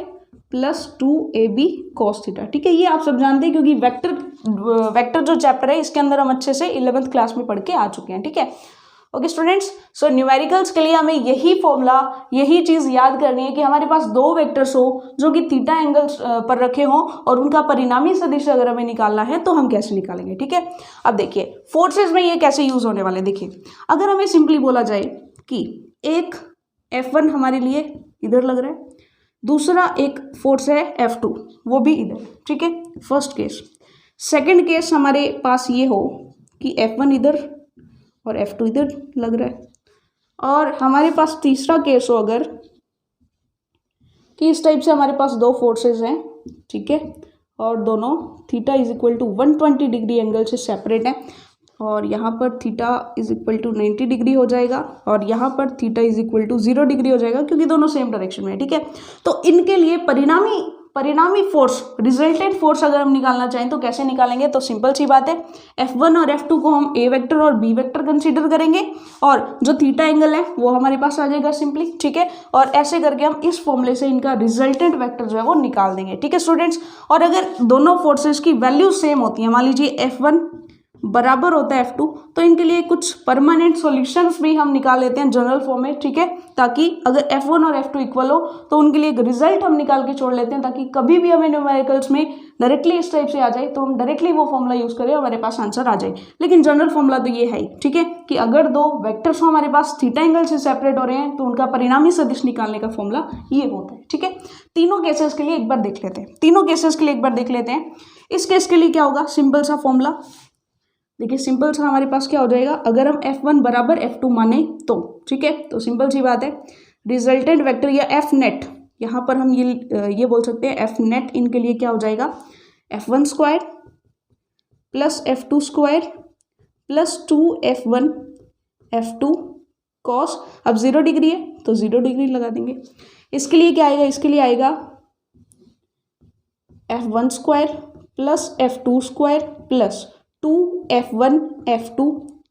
[SPEAKER 1] plus 2ab cos theta, ठीक है। ये आप सब जानते हैं क्योंकि वेक्टर जो चैप्टर है इसके अंदर हम अच्छे से 11th क्लास में पढ़ के आ चुके हैं, ठीक है। ओके स्टूडेंट्स, सो न्यूमेरिकल्स के लिए हमें यही फॉर्मूला, यही चीज़ याद करनी है कि हमारे पास दो वेक्टर्स हो जो कि थीटा एंगल पर रखे हों और उनका परिणामी सदिश अगर हमें निकालना है तो हम कैसे निकालेंगे, ठीक है। अब देखिए फोर्सेज में ये कैसे यूज होने वाले, देखिए अगर हमें सिंपली बोला जाए कि एक F1 हमारे लिए इधर लग रहा है, दूसरा एक फोर्स है F2 वो भी इधर, ठीक है, फर्स्ट केस। सेकंड केस हमारे पास ये हो कि F1 इधर और F2 इधर लग रहा है, और हमारे पास तीसरा केस हो अगर कि इस टाइप से हमारे पास दो फोर्सेस हैं, ठीक है, और दोनों theta is equal to 120 degree angle से सेपरेट हैं, और यहाँ पर theta is equal to 90 degree हो जाएगा और यहाँ पर theta is equal to 0 degree हो जाएगा क्योंकि दोनों सेम डायरेक्शन में है, ठीक है। तो इनके लिए परिणामी फोर्स, रिजल्टेंट फोर्स अगर हम निकालना चाहें तो कैसे निकालेंगे, तो सिंपल सी बात है, F1 और F2 को हम ए वेक्टर और बी वेक्टर कंसीडर करेंगे और जो थीटा एंगल है वो हमारे पास आ जाएगा सिंपली, ठीक है। और ऐसे करके हम इस फॉर्मूले से इनका रिजल्टेंट वेक्टर जो है वो निकाल देंगे, ठीक है स्टूडेंट्स। और अगर दोनों फोर्सेस की वैल्यू सेम होती है, मान लीजिए F1 बराबर होता है F2, तो इनके लिए कुछ परमानेंट सॉल्यूशंस भी हम निकाल लेते हैं जनरल फॉर्म में, ठीक है, ताकि अगर F1 और F2 इक्वल हो तो उनके लिए एक रिजल्ट हम निकाल के छोड़ लेते हैं, ताकि कभी भी हमें न्यूमेरिकल्स में डायरेक्टली इस टाइप से आ जाए तो हम डायरेक्टली वो फॉर्मूला यूज करें हमारे पास आंसर आ जाए। लेकिन जनरल फॉर्मूला तो ये है, ठीक है, कि अगर दो वेक्टर्स हमारे पास थीटा एंगल से सेपरेट हो रहे हैं तो उनका परिणामी सदिश निकालने का फॉर्मूला ये होता है, ठीक है। तीनों केसेस के लिए एक बार देख लेते हैं, इस केस के लिए क्या होगा, सिंपल सा फॉर्मूला, देखिए सिंपल सा हमारे पास क्या हो जाएगा, अगर हम F1 बराबर F2 माने तो, ठीक है, तो सिंपल सी बात है, रिजल्टेंट वेक्टर या F नेट, यहाँ पर हम ये बोल सकते हैं F नेट इनके लिए क्या हो जाएगा, F1 square plus F2 square plus 2F1 F2 cos, अब 0 डिग्री है तो 0 डिग्री लगा देंगे। इसके लिए क्या आएगा, इसके लिए आएगा F1 square plus F2 square plus 2F1 F2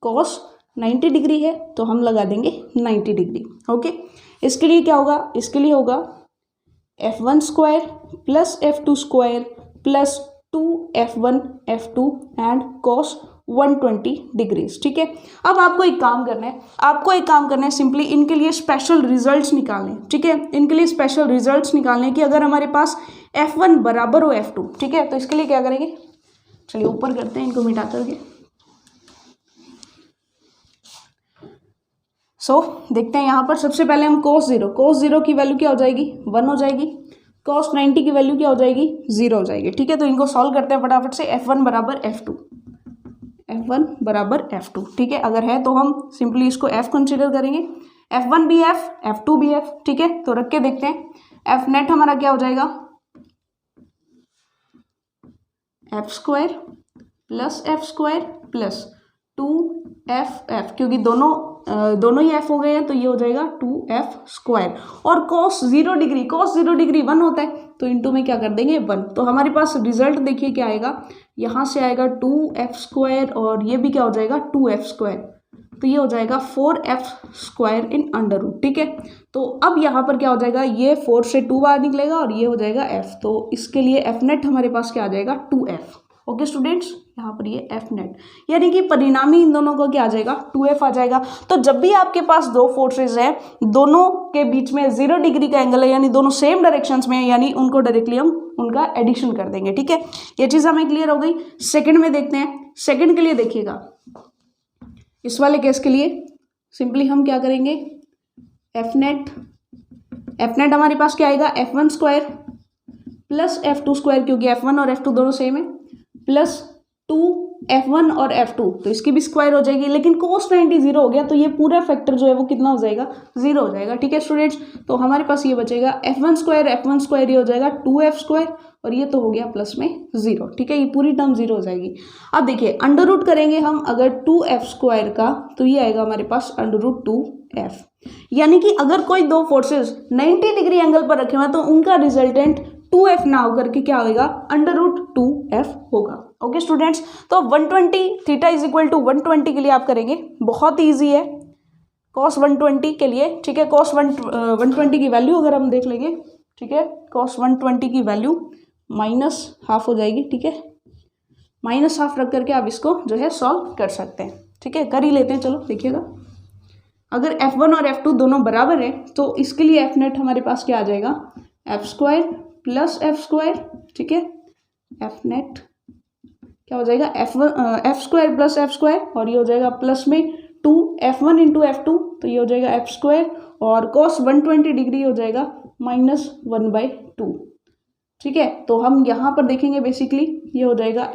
[SPEAKER 1] cos 90 degree है तो हम लगा देंगे 90 डिग्री, ओके। इसके लिए क्या होगा, इसके लिए होगा F1 square plus F2 square plus 2F1 F2 and cos 120 degrees, ठीक है। अब आपको एक काम करना है, सिंपली इनके लिए स्पेशल रिजल्ट्स निकालने, ठीक है, इनके लिए स्पेशल रिजल्ट्स निकालने कि अगर हमारे पास F1 बराबर हो F2, ठीक है, तो इसके लिए क्या करेंगे, चलिए ऊपर करते हैं इनको मिटा करके। देखते हैं यहाँ पर सबसे पहले हम cos 0 की वैल्यू क्या हो जाएगी, 1 हो जाएगी, cos 90 की वैल्यू क्या हो जाएगी, 0 हो जाएगी, ठीक है। तो इनको सॉल्व करते हैं फटाफट से, F1 बराबर F2, ठीक है, अगर है तो हम सिंपली इसको F कंसीडर करेंगे, F1 भी F, F2 भी F, ठीक है। तो रख के देखते हैं, F नेट हमारा क्या हो जाएगा, F square plus F square plus 2FF, क्योंकि दोनों ही F हो गए हैं तो ये हो जाएगा 2F स्क्वायर, और cos 0 डिग्री 1 होता है तो इनटू में क्या कर देंगे 1, तो हमारे पास रिजल्ट देखिए क्या आएगा, यहाँ से आएगा 2F स्क्वायर और ये भी क्या हो जाएगा 2F स्क्वायर, तो ये हो जाएगा 4F square in under root, ठीक है। तो अब यहाँ पर क्या हो जाएगा, ये 4 से 2 बाहर निकलेगा और ये हो जाएगा F, तो इसके लिए F नेट हमारे पास क्या आ जाएगा 2F, ओके स्टूडेंट्स, यहाँ पर ये F नेट, यानी कि परिणामी इन दोनों का क्या आ जाएगा 2F आ जाएगा। तो जब भी आपके पास दो फोर्सेज हैं, दोनों के बीच में 0 डिग्री का एंगल है, यानी दोनों सेम डायरेक्शंस में है, यानी उनको डायरेक्टली हम उनका एडिशन कर देंगे, ठीक है। ये चीज़ हमें क्लियर हो गई। सेकंड में देखते हैं, सेकंड के लिए देखिएगा, इस वाले केस के लिए सिंपली हम क्या करेंगे, F नेट एफ नेट हमारे पास क्या आएगा, F1 square plus F2 square, क्योंकि F1 और F2 दोनों सेम है, प्लस 2F1 और F2, तो इसकी भी स्क्वायर हो जाएगी। लेकिन cos 90 जीरो हो गया तो ये पूरा फैक्टर जो है वो कितना हो जाएगा, जीरो हो जाएगा। ठीक है स्टूडेंट्स, तो हमारे पास ये बचेगा F1 स्क्वायर ये हो जाएगा 2F स्क्वायर, और ये तो हो गया प्लस में जीरो। ठीक है, ये पूरी टर्म जीरो हो जाएगी। अब देखिए अंडर रूट करेंगे हम अगर 2F स्क्वायर का, तो ये आएगा हमारे पास अंडर रूट 2F, यानी कि अगर कोई दो फोर्सेस 90 डिग्री एंगल पर रखे हुए हैं तो उनका रिजल्टेंट 2F ना होकर के क्या होगा, अंडर रूट 2F होगा। ओके स्टूडेंट्स, तो 120 थीटा इज इक्वल टू 120 के लिए आप करेंगे, बहुत ईजी है cos 120 के लिए। ठीक है, cos 120 की वैल्यू अगर हम देख लेंगे, ठीक है, cos 120 की वैल्यू माइनस हाफ हो जाएगी। ठीक है, माइनस हाफ रख करके आप इसको जो है सॉल्व कर सकते हैं। ठीक है, कर ही लेते हैं, चलो देखिएगा। अगर F1 और F2 दोनों बराबर है तो इसके लिए F नेट हमारे पास क्या आ जाएगा, F square plus F square. ठीक है, F नेट क्या हो जाएगा, F square plus F square, और ये हो जाएगा प्लस में 2F1 इंटू F2, तो ये हो जाएगा F स्क्वायर, और cos 120 डिग्री हो जाएगा -1/2। ठीक है, तो हम यहाँ पर देखेंगे बेसिकली ये हो जाएगा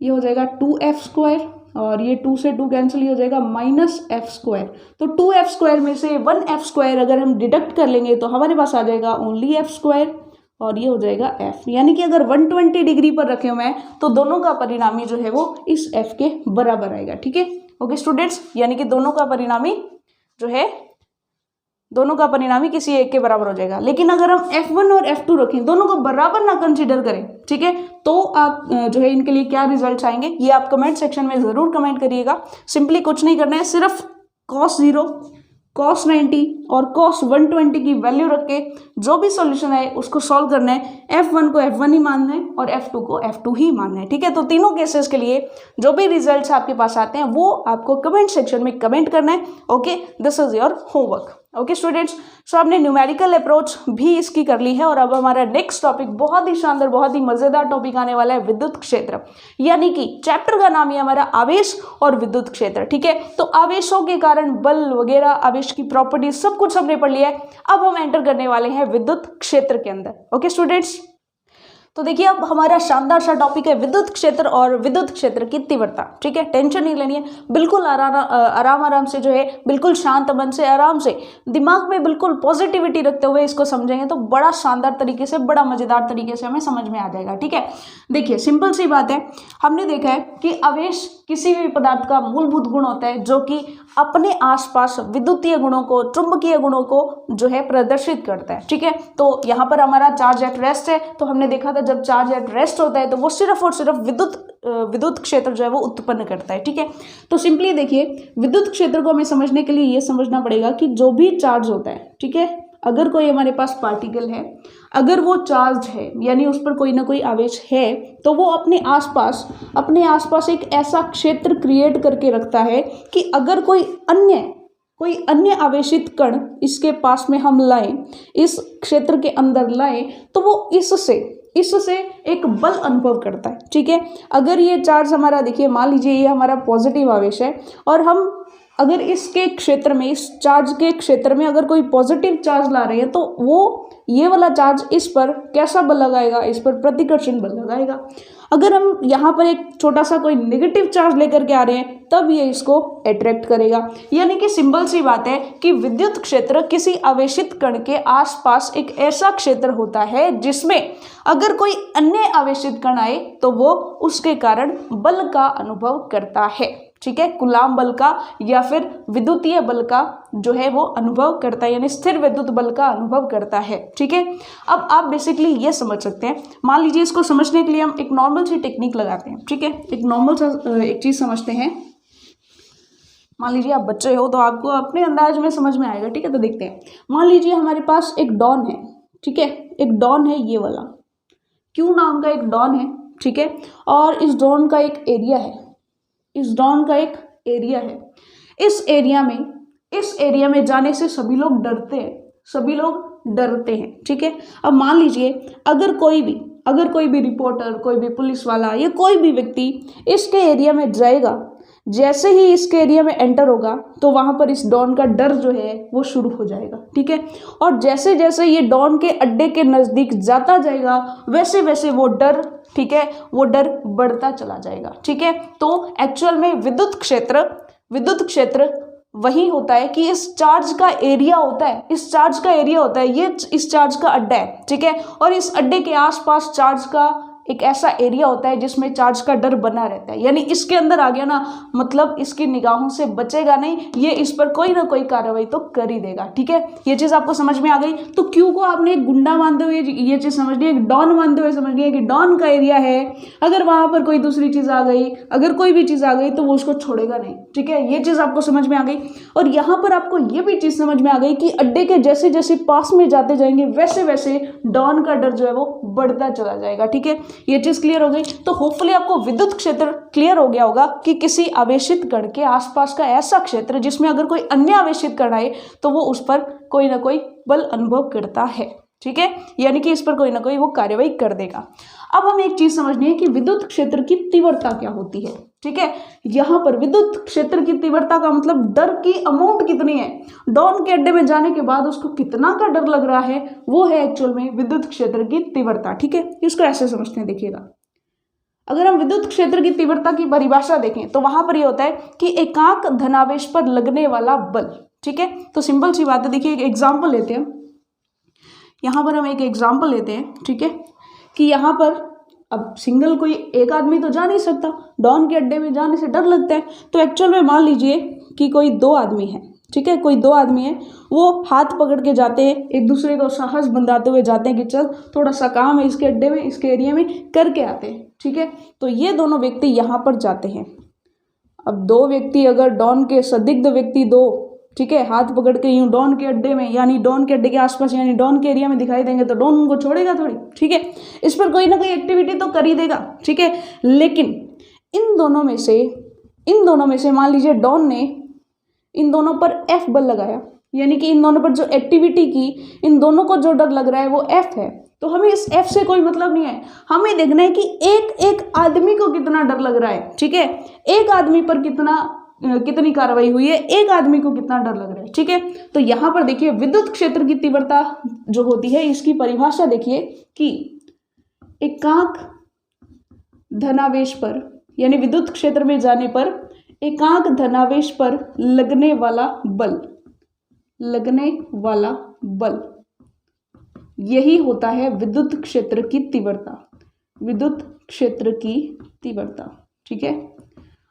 [SPEAKER 1] ये हो जाएगा 2F स्क्वायर, और ये 2 से 2 कैंसिल, ये हो जाएगा -F स्क्वायर। तो 2F स्क्वायर में से 1F स्क्वायर अगर हम डिडक्ट कर लेंगे तो हमारे पास आ जाएगा ओनली F स्क्वायर, और ये हो जाएगा F। यानी कि अगर 120 डिग्री पर रखे हुए हैं तो दोनों का परिणामी जो है वो इस F के बराबर आएगा। ठीक है, ओके स्टूडेंट्स, यानी कि दोनों का परिणामी जो है, दोनों का परिणामी किसी एक के बराबर हो जाएगा। लेकिन अगर हम F1 और F2 रखें, दोनों को बराबर ना कंसीडर करें, ठीक है, तो आप जो है इनके लिए क्या रिजल्ट आएंगे ये आप कमेंट सेक्शन में ज़रूर कमेंट करिएगा। सिंपली कुछ नहीं करना है, सिर्फ cos 0, cos 90 और cos 120 की वैल्यू रख के जो भी सॉल्यूशन है उसको सॉल्व करना है। F1 को F1 ही मानना है और F2 को F2 ही मानना है। ठीक है, तो तीनों केसेस के लिए जो भी रिजल्ट्स आपके पास आते हैं वो आपको कमेंट सेक्शन में कमेंट करना है। Okay, this is your homework. Okay students, so आपने न्यूमेरिकल अप्रोच भी इसकी कर ली है, और अब हमारा नेक्स्ट टॉपिक बहुत ही शानदार, बहुत ही मजेदार टॉपिक आने वाला है, विद्युत क्षेत्र। यानी कि चैप्टर का नाम है हमारा आवेश और विद्युत क्षेत्र। ठीक है, तो आवेशों के कारण बल वगैरह, आवेश की प्रॉपर्टी सब कुछ हमने पढ़ लिया है। अब हम एंटर करने वाले हैं विद्युत क्षेत्र के अंदर। ओके स्टूडेंट्स, तो देखिए अब हमारा शानदार सा टॉपिक है विद्युत क्षेत्र और विद्युत क्षेत्र की तीव्रता। ठीक है, टेंशन नहीं लेनी है, बिल्कुल आराम से जो है, बिल्कुल शांत मन से, आराम से, दिमाग में बिल्कुल पॉजिटिविटी रखते हुए इसको समझेंगे तो बड़ा शानदार तरीके से, बड़ा मजेदार तरीके से हमें समझ में आ जाएगा। ठीक है, देखिए सिंपल सी बात है, हमने देखा है कि आवेश किसी भी पदार्थ का मूलभूत गुण होता है जो कि अपने आसपास विद्युतीय गुणों को, चुंबकीय गुणों को जो है प्रदर्शित करता है। ठीक है, तो यहाँ पर हमारा चार्ज एट रेस्ट है, तो हमने देखा था जब चार्ज एट रेस्ट होता है तो वो सिर्फ और सिर्फ विद्युत क्षेत्र जो है वो उत्पन्न करता है। ठीक है, तो सिंपली देखिए विद्युत क्षेत्र को हमें समझने के लिए ये समझना पड़ेगा कि जो भी चार्ज होता है, ठीक है, अगर कोई हमारे पास पार्टिकल है, अगर वो चार्ज है यानी उस पर कोई ना कोई आवेश है, तो वो अपने आसपास एक ऐसा क्षेत्र क्रिएट करके रखता है कि अगर कोई अन्य आवेशित कण इसके पास में हम लाएं, इस क्षेत्र के अंदर लाएं, तो वो इससे एक बल अनुभव करता है। ठीक है, अगर ये चार्ज हमारा, देखिए मान लीजिए ये हमारा पॉजिटिव आवेश है, और हम अगर इसके क्षेत्र में, इस चार्ज के क्षेत्र में अगर कोई पॉजिटिव चार्ज ला रहे हैं तो वो ये वाला चार्ज इस पर कैसा बल लगाएगा, इस पर प्रतिकर्षण बल लगाएगा। अगर हम यहाँ पर एक छोटा सा कोई नेगेटिव चार्ज लेकर के आ रहे हैं तब ये इसको अट्रैक्ट करेगा। यानी कि सिंपल सी बात है कि विद्युत क्षेत्र किसी आवेशित कण के आसपास एक ऐसा क्षेत्र होता है जिसमें अगर कोई अन्य आवेशित कण आए तो वो उसके कारण बल का अनुभव करता है। ठीक है, कूलाम बल का या फिर विद्युतीय बल का जो है वो अनुभव करता है, यानी स्थिर विद्युत बल का अनुभव करता है। ठीक है, अब आप बेसिकली ये समझ सकते हैं, मान लीजिए इसको समझने के लिए हम एक नॉर्मल सी टेक्निक लगाते हैं। ठीक है, एक नॉर्मल सा एक चीज़ समझते हैं। मान लीजिए आप बच्चे हो तो आपको अपने अंदाज में समझ में आएगा। ठीक है, तो देखते हैं। मान लीजिए हमारे पास एक डॉन है। ठीक है, एक डॉन है, ये वाला क्यू नाम का एक डॉन है। ठीक है, और इस डॉन का एक एरिया है, इस एरिया में जाने से सभी लोग डरते हैं। ठीक है, अब मान लीजिए अगर कोई भी रिपोर्टर, कोई भी पुलिस वाला या कोई भी व्यक्ति इसके एरिया में जाएगा, जैसे ही इसके एरिया में एंटर होगा तो वहाँ पर इस डॉन का डर जो है वो शुरू हो जाएगा, ठीक है। और जैसे जैसे ये डॉन के अड्डे के नज़दीक जाता जाएगा वैसे वैसे वो डर, ठीक है, वो डर बढ़ता चला जाएगा, ठीक है। तो एक्चुअल में विद्युत क्षेत्र वही होता है कि इस चार्ज का एरिया होता है, इस चार्ज का एरिया होता है, ये इस चार्ज का अड्डा है, ठीक है। और इस अड्डे के आसपास चार्ज का एक ऐसा एरिया होता है जिसमें चार्ज का डर बना रहता है, यानी इसके अंदर आ गया ना, मतलब इसकी निगाहों से बचेगा नहीं, ये इस पर कोई ना कोई कार्रवाई तो कर ही देगा, ठीक है। ये चीज़ आपको समझ में आ गई। तो क्यू को आपने एक गुंडा मानते हुए ये चीज़ समझनी है, एक डॉन मानते हुए समझनी है कि डॉन का एरिया है, अगर वहाँ पर कोई दूसरी चीज़ आ गई, अगर कोई भी चीज़ आ गई तो वो उसको छोड़ेगा नहीं, ठीक है। ये चीज़ आपको समझ में आ गई। और यहाँ पर आपको ये भी चीज़ समझ में आ गई कि अड्डे के जैसे जैसे पास में जाते जाएंगे वैसे वैसे डॉन का डर जो है वो बढ़ता चला जाएगा, ठीक है। ये चीज़ क्लियर हो गई। तो होपफुली आपको विद्युत क्षेत्र क्लियर हो गया होगा कि किसी आवेशित कण के आसपास का ऐसा क्षेत्र जिसमें अगर कोई अन्य आवेशित कण आए तो वो उस पर कोई ना कोई बल अनुभव करता है, ठीक है, यानी कि इस पर कोई ना कोई वो कार्यवाही कर देगा। अब हमें एक चीज समझनी है कि विद्युत क्षेत्र की तीव्रता क्या होती है, ठीक है। यहाँ पर विद्युत क्षेत्र की तीव्रता का मतलब डर की अमाउंट कितनी है, डॉन के अड्डे में जाने के बाद उसको कितना का डर लग रहा है, वो है एक्चुअल में विद्युत क्षेत्र की तीव्रता, ठीक है। इसको ऐसे समझते हैं, देखिएगा, अगर हम विद्युत क्षेत्र की तीव्रता की परिभाषा देखें तो वहां पर ये होता है कि एकांक धनावेश पर लगने वाला बल, ठीक है। तो सिंपल सी बात है, देखिए एक एग्जाम्पल लेते हैं, यहाँ पर हम एक एग्जाम्पल लेते हैं, ठीक है, कि यहाँ पर अब सिंगल कोई एक आदमी तो जा नहीं सकता, डॉन के अड्डे में जाने से डर लगता है। तो एक्चुअल में मान लीजिए कि कोई दो आदमी है, ठीक है, कोई दो आदमी है, वो हाथ पकड़ के जाते हैं, एक दूसरे को साहस बंधाते हुए जाते हैं कि चल थोड़ा सा काम है इसके अड्डे में, इसके एरिया में, करके आते हैं, ठीक है। तो ये दोनों व्यक्ति यहाँ पर जाते हैं। अब दो व्यक्ति अगर डॉन के संदिग्ध व्यक्ति दो, ठीक है, हाथ पकड़ के यूं डॉन के अड्डे में यानी डॉन के अड्डे के आसपास यानी डॉन के एरिया में दिखाई देंगे तो डॉन उनको छोड़ेगा थोड़ी, ठीक है, इस पर कोई ना कोई एक्टिविटी तो कर ही देगा, ठीक है। लेकिन इन दोनों में से मान लीजिए डॉन ने इन दोनों पर F बल लगाया, यानी कि इन दोनों पर जो एक्टिविटी की, इन दोनों को जो डर लग रहा है वो F है। तो हमें इस F से कोई मतलब नहीं है, हमें देखना है कि एक एक आदमी को कितना डर लग रहा है, ठीक है, एक आदमी पर कितनी कार्रवाई हुई है, एक आदमी को कितना डर लग रहा है, ठीक है। तो यहाँ पर देखिए विद्युत क्षेत्र की तीव्रता जो होती है इसकी परिभाषा देखिए कि एकांक धनावेश पर यानी विद्युत क्षेत्र में जाने पर एकांक धनावेश पर लगने वाला बल यही होता है विद्युत क्षेत्र की तीव्रता, ठीक है।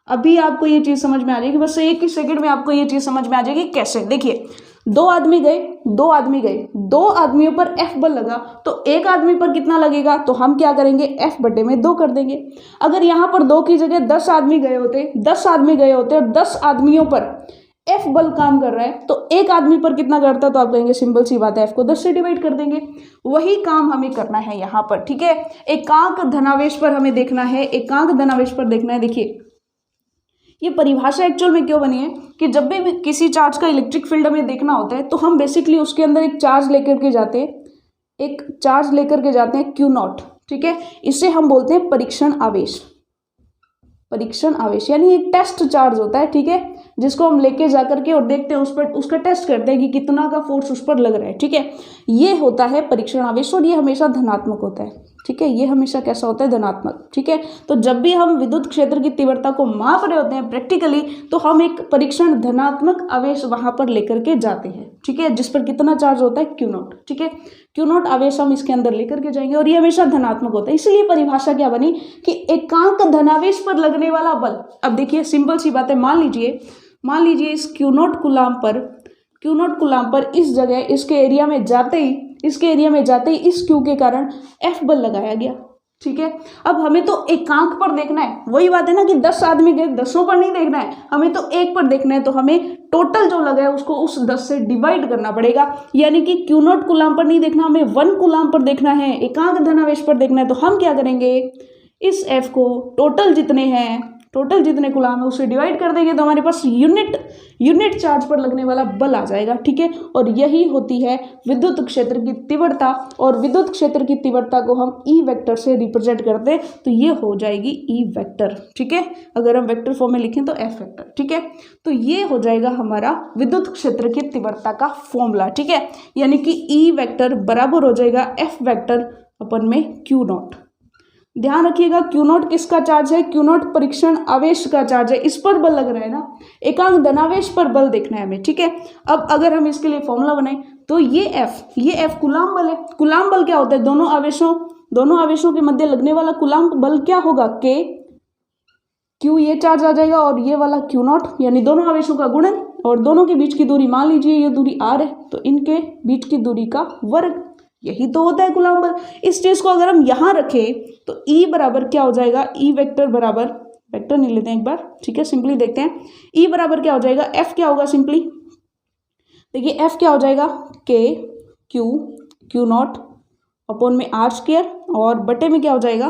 [SPEAKER 1] अभी आपको ये चीज समझ में आ जाएगी, बस एक ही सेकंड में आपको ये चीज समझ में आ जाएगी कैसे। देखिए दो आदमी गए, दो आदमियों पर F बल लगा, तो एक आदमी पर कितना लगेगा, तो हम क्या करेंगे F बटे में 2 कर देंगे। अगर यहाँ पर 2 की जगह 10 आदमी गए होते और 10 आदमियों पर F बल काम कर रहा है तो एक आदमी पर कितना करता, तो आप कहेंगे सिंपल सी बात है, F को 10 से डिवाइड कर देंगे। वही काम हमें करना है यहाँ पर, ठीक है। एकांक धनावेश पर हमें देखना है, देखिए ये परिभाषा एक्चुअल में क्यों बनी है कि जब भी किसी चार्ज का इलेक्ट्रिक फील्ड हमें देखना होता है तो हम बेसिकली उसके अंदर एक चार्ज लेकर के जाते हैं Q0, ठीक है। इसे हम बोलते हैं परीक्षण आवेश यानी एक टेस्ट चार्ज होता है, ठीक है, जिसको हम लेके जाकर के और देखते हैं, उस पर उसका टेस्ट करते हैं कि कितना का फोर्स उस पर लग रहा है, ठीक है। ये होता है परीक्षण आवेश और ये हमेशा धनात्मक होता है, ठीक है, ये हमेशा कैसा होता है, धनात्मक, ठीक है। तो जब भी हम विद्युत क्षेत्र की तीव्रता को माप रहे होते हैं प्रैक्टिकली, तो हम एक परीक्षण धनात्मक आवेश वहां पर लेकर के जाते हैं, ठीक है, जिस पर कितना चार्ज होता है Q0, ठीक है। Q0 आवेश हम इसके अंदर लेकर के जाएंगे और ये हमेशा धनात्मक होता है, इसलिए परिभाषा क्या बनी कि एकांक धनावेश पर लगने वाला बल। अब देखिए सिंपल सी बात है, मान लीजिए इस Q0 कूलाम पर इस जगह इसके एरिया में जाते ही इस Q के कारण F बल लगाया गया, ठीक है। अब हमें तो एकांक पर देखना है, वही बात है ना कि 10 आदमी गए, 10 पर नहीं देखना है, हमें तो एक पर देखना है, तो हमें टोटल जो लगा है उसको उस 10 से डिवाइड करना पड़ेगा, यानी कि Q0 कूलाम पर नहीं देखना, हमें 1 कूलाम पर देखना है, एकांक धनावेश पर देखना है। तो हम क्या करेंगे, इस F को टोटल जितने हैं टोटल जितने कूलाम है उसे डिवाइड कर देंगे तो हमारे पास यूनिट चार्ज पर लगने वाला बल आ जाएगा, ठीक है। और यही होती है विद्युत क्षेत्र की तीव्रता, और विद्युत क्षेत्र की तीव्रता को हम ई वेक्टर से रिप्रेजेंट करते हैं तो ये हो जाएगी ई वेक्टर, ठीक है। अगर हम वेक्टर फॉर्म में लिखें तो एफ वेक्टर, ठीक है। तो ये हो जाएगा हमारा विद्युत क्षेत्र की तीव्रता का फॉर्मूला, ठीक है। यानी कि ई वेक्टर बराबर हो जाएगा एफ वेक्टर अपन में क्यू नॉट। ध्यान रखिएगा क्यू नॉट किसका चार्ज है, क्यू नॉट परीक्षण आवेश का चार्ज है, इस पर बल लग रहा है ना, एकांक धनावेश पर बल देखना है हमें, ठीक है। अब अगर हम इसके लिए फॉर्मूला बनाएं तो ये एफ कूलाम बल है। कूलाम बल क्या होता है, दोनों आवेशों के मध्य लगने वाला कूलाम बल क्या होगा, के क्यू, ये चार्ज आ जाएगा, और ये वाला क्यू नॉट यानी दोनों आवेशों का गुणन, और दोनों के बीच की दूरी मान लीजिए ये दूरी आर है तो इनके बीच की दूरी का वर्ग, यही तो होता है कूलाम बल। इस चीज को अगर हम यहाँ रखें तो E बराबर क्या हो जाएगा, E वेक्टर बराबर, वेक्टर नहीं लेते हैं एक बार, ठीक है, सिंपली देखते हैं। E बराबर क्या हो जाएगा, F क्या होगा, सिंपली देखिए F क्या हो जाएगा, K क्यू नॉट अपॉन में आर स्क्वायर, और बटे में क्या हो जाएगा,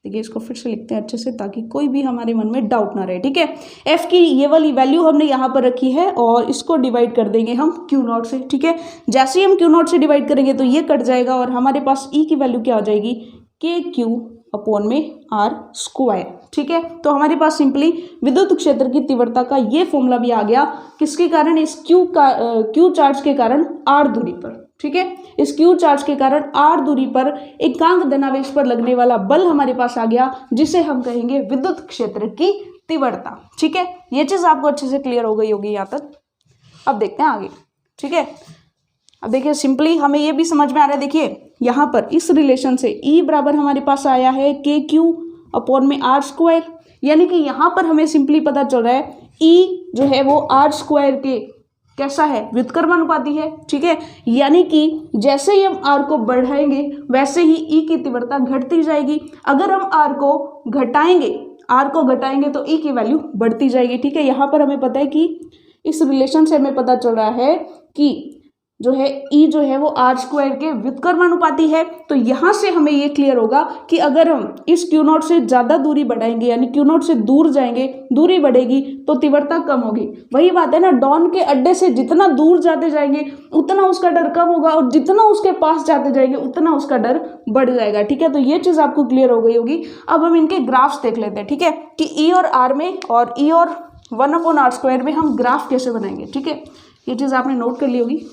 [SPEAKER 1] देखिए इसको फिर से लिखते हैं अच्छे से ताकि कोई भी हमारे मन में डाउट ना रहे, ठीक है। एफ की ये वाली वैल्यू हमने यहाँ पर रखी है और इसको डिवाइड कर देंगे हम क्यू नॉट से, ठीक है। जैसे ही हम क्यू नॉट से डिवाइड करेंगे तो ये कट जाएगा और हमारे पास ई की वैल्यू क्या हो जाएगी, के क्यू अपॉन में आर स्क्वायर, ठीक है। तो हमारे पास सिंपली विद्युत क्षेत्र की तीव्रता का ये फॉर्मूला भी आ गया, किसके कारण, इस क्यू चार्ज के कारण आर दूरी पर, ठीक है। इस क्यू चार्ज के कारण आर दूरी पर एकांक धनावेश पर लगने वाला बल हमारे पास आ गया, जिसे हम कहेंगे विद्युत क्षेत्र की तीव्रता, ठीक है। ये चीज आपको अच्छे से क्लियर हो गई होगी यहाँ तक। अब देखते हैं आगे, ठीक है। अब देखिए सिंपली हमें ये भी समझ में आ रहा है, देखिए यहाँ पर इस रिलेशन से E बराबर हमारे पास आया है के क्यू अपॉन में आर स्क्वायर, यानी कि यहाँ पर हमें सिंपली पता चल रहा है E जो है वो आर स्क्वायर के कैसा है, व्युत्क्रमानुपाती है, ठीक है। यानी कि जैसे ही हम आर को बढ़ाएंगे वैसे ही ई की तीव्रता घटती जाएगी। अगर हम आर को घटाएंगे तो ई की वैल्यू बढ़ती जाएगी, ठीक है। यहाँ पर हमें पता है कि इस रिलेशन से हमें पता चल रहा है कि जो है ई जो है वो आर स्क्वायर के व्युत्क्रमानुपाती है। तो यहाँ से हमें ये क्लियर होगा कि अगर हम इस क्यू नॉट से ज़्यादा दूरी बढ़ाएंगे यानी क्यू नॉट से दूर जाएंगे, दूरी बढ़ेगी तो तीव्रता कम होगी। वही बात है ना, डॉन के अड्डे से जितना दूर जाते जाएंगे उतना उसका डर कम होगा और जितना उसके पास जाते जाएंगे उतना उसका डर बढ़ जाएगा, ठीक है। तो ये चीज़ आपको क्लियर हो गई होगी। अब हम इनके ग्राफ्स देख लेते हैं, ठीक है, कि ई और आर में और ई और 1/r² में हम ग्राफ कैसे बनाएंगे, ठीक है। ये चीज़ आपने नोट कर ली होगी।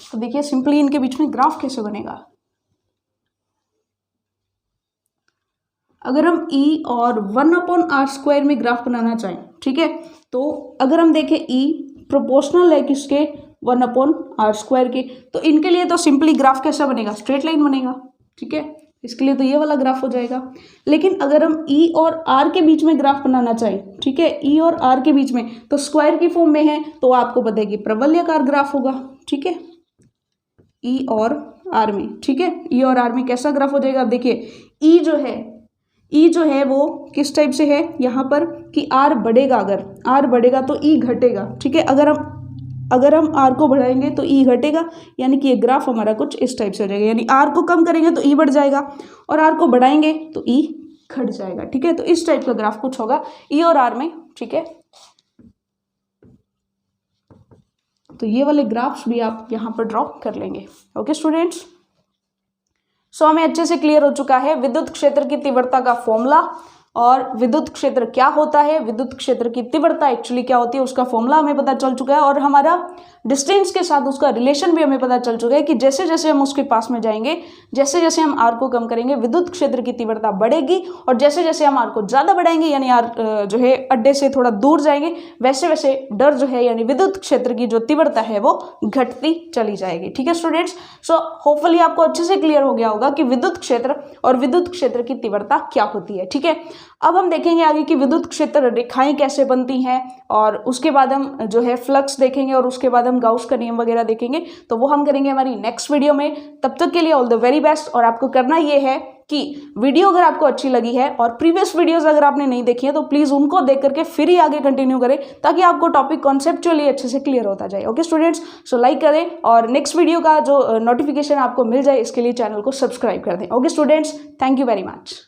[SPEAKER 1] तो देखिए सिंपली इनके बीच में ग्राफ कैसे बनेगा। अगर हम E और 1/r² में ग्राफ बनाना चाहें, ठीक है, तो अगर हम देखें E प्रोपोर्शनल है किसके, 1/r² के, तो इनके लिए तो सिंपली ग्राफ कैसा बनेगा, स्ट्रेट लाइन बनेगा, ठीक है। इसके लिए तो ये वाला ग्राफ हो जाएगा। लेकिन अगर हम E और R के बीच में ग्राफ बनाना चाहें, ठीक है, E और R के बीच में, तो स्क्वायर की फॉर्म में है तो आपको पता है कि प्रवलयाकार ग्राफ होगा, ठीक है, E और R में, ठीक है। E और R में कैसा ग्राफ हो जाएगा, अब देखिए E जो है वो किस टाइप से है यहाँ पर कि R बढ़ेगा, अगर R बढ़ेगा तो E घटेगा, ठीक है। अगर हम R को बढ़ाएंगे तो E घटेगा, यानी कि ये ग्राफ हमारा कुछ इस टाइप से हो जाएगा। यानी R को कम करेंगे तो E बढ़ जाएगा और R को बढ़ाएंगे तो E घट जाएगा, ठीक है। तो इस टाइप का ग्राफ कुछ होगा E और R में, ठीक है। तो ये वाले ग्राफ्स भी आप यहाँ पर ड्रॉ कर लेंगे। ओके स्टूडेंट्स, सो हमें अच्छे से क्लियर हो चुका है विद्युत क्षेत्र की तीव्रता का फॉर्मूला और विद्युत क्षेत्र क्या होता है, विद्युत क्षेत्र की तीव्रता एक्चुअली क्या होती है उसका फॉर्मूला हमें पता चल चुका है, और हमारा डिस्टेंस के साथ उसका रिलेशन भी हमें पता चल चुका है कि जैसे जैसे हम उसके पास में जाएंगे, जैसे जैसे हम आर को कम करेंगे विद्युत क्षेत्र की तीव्रता बढ़ेगी, और जैसे जैसे हम आर को ज़्यादा बढ़ाएंगे यानी आर जो है अड्डे से थोड़ा दूर जाएंगे, वैसे वैसे डर जो है यानी विद्युत क्षेत्र की जो तीव्रता है वो घटती चली जाएगी, ठीक है स्टूडेंट्स। सो होपफुली आपको अच्छे से क्लियर हो गया होगा कि विद्युत क्षेत्र और विद्युत क्षेत्र की तीव्रता क्या होती है, ठीक है। अब हम देखेंगे आगे कि विद्युत क्षेत्र रेखाएं कैसे बनती हैं, और उसके बाद हम जो है फ्लक्स देखेंगे, और उसके बाद हम गाउस का नियम वगैरह देखेंगे। तो वो हम करेंगे हमारी नेक्स्ट वीडियो में। तब तक के लिए ऑल द वेरी बेस्ट। और आपको करना ये है कि वीडियो अगर आपको अच्छी लगी है और प्रीवियस वीडियोस अगर आपने नहीं देखी है तो प्लीज़ उनको देख करके फिर ही आगे कंटिन्यू करें, ताकि आपको टॉपिक कॉन्सेप्चुअली अच्छे से क्लियर होता जाए। ओके स्टूडेंट्स, सो लाइक करें और नेक्स्ट वीडियो का जो नोटिफिकेशन आपको मिल जाए इसके लिए चैनल को सब्सक्राइब कर दें। Okay students, thank you very much.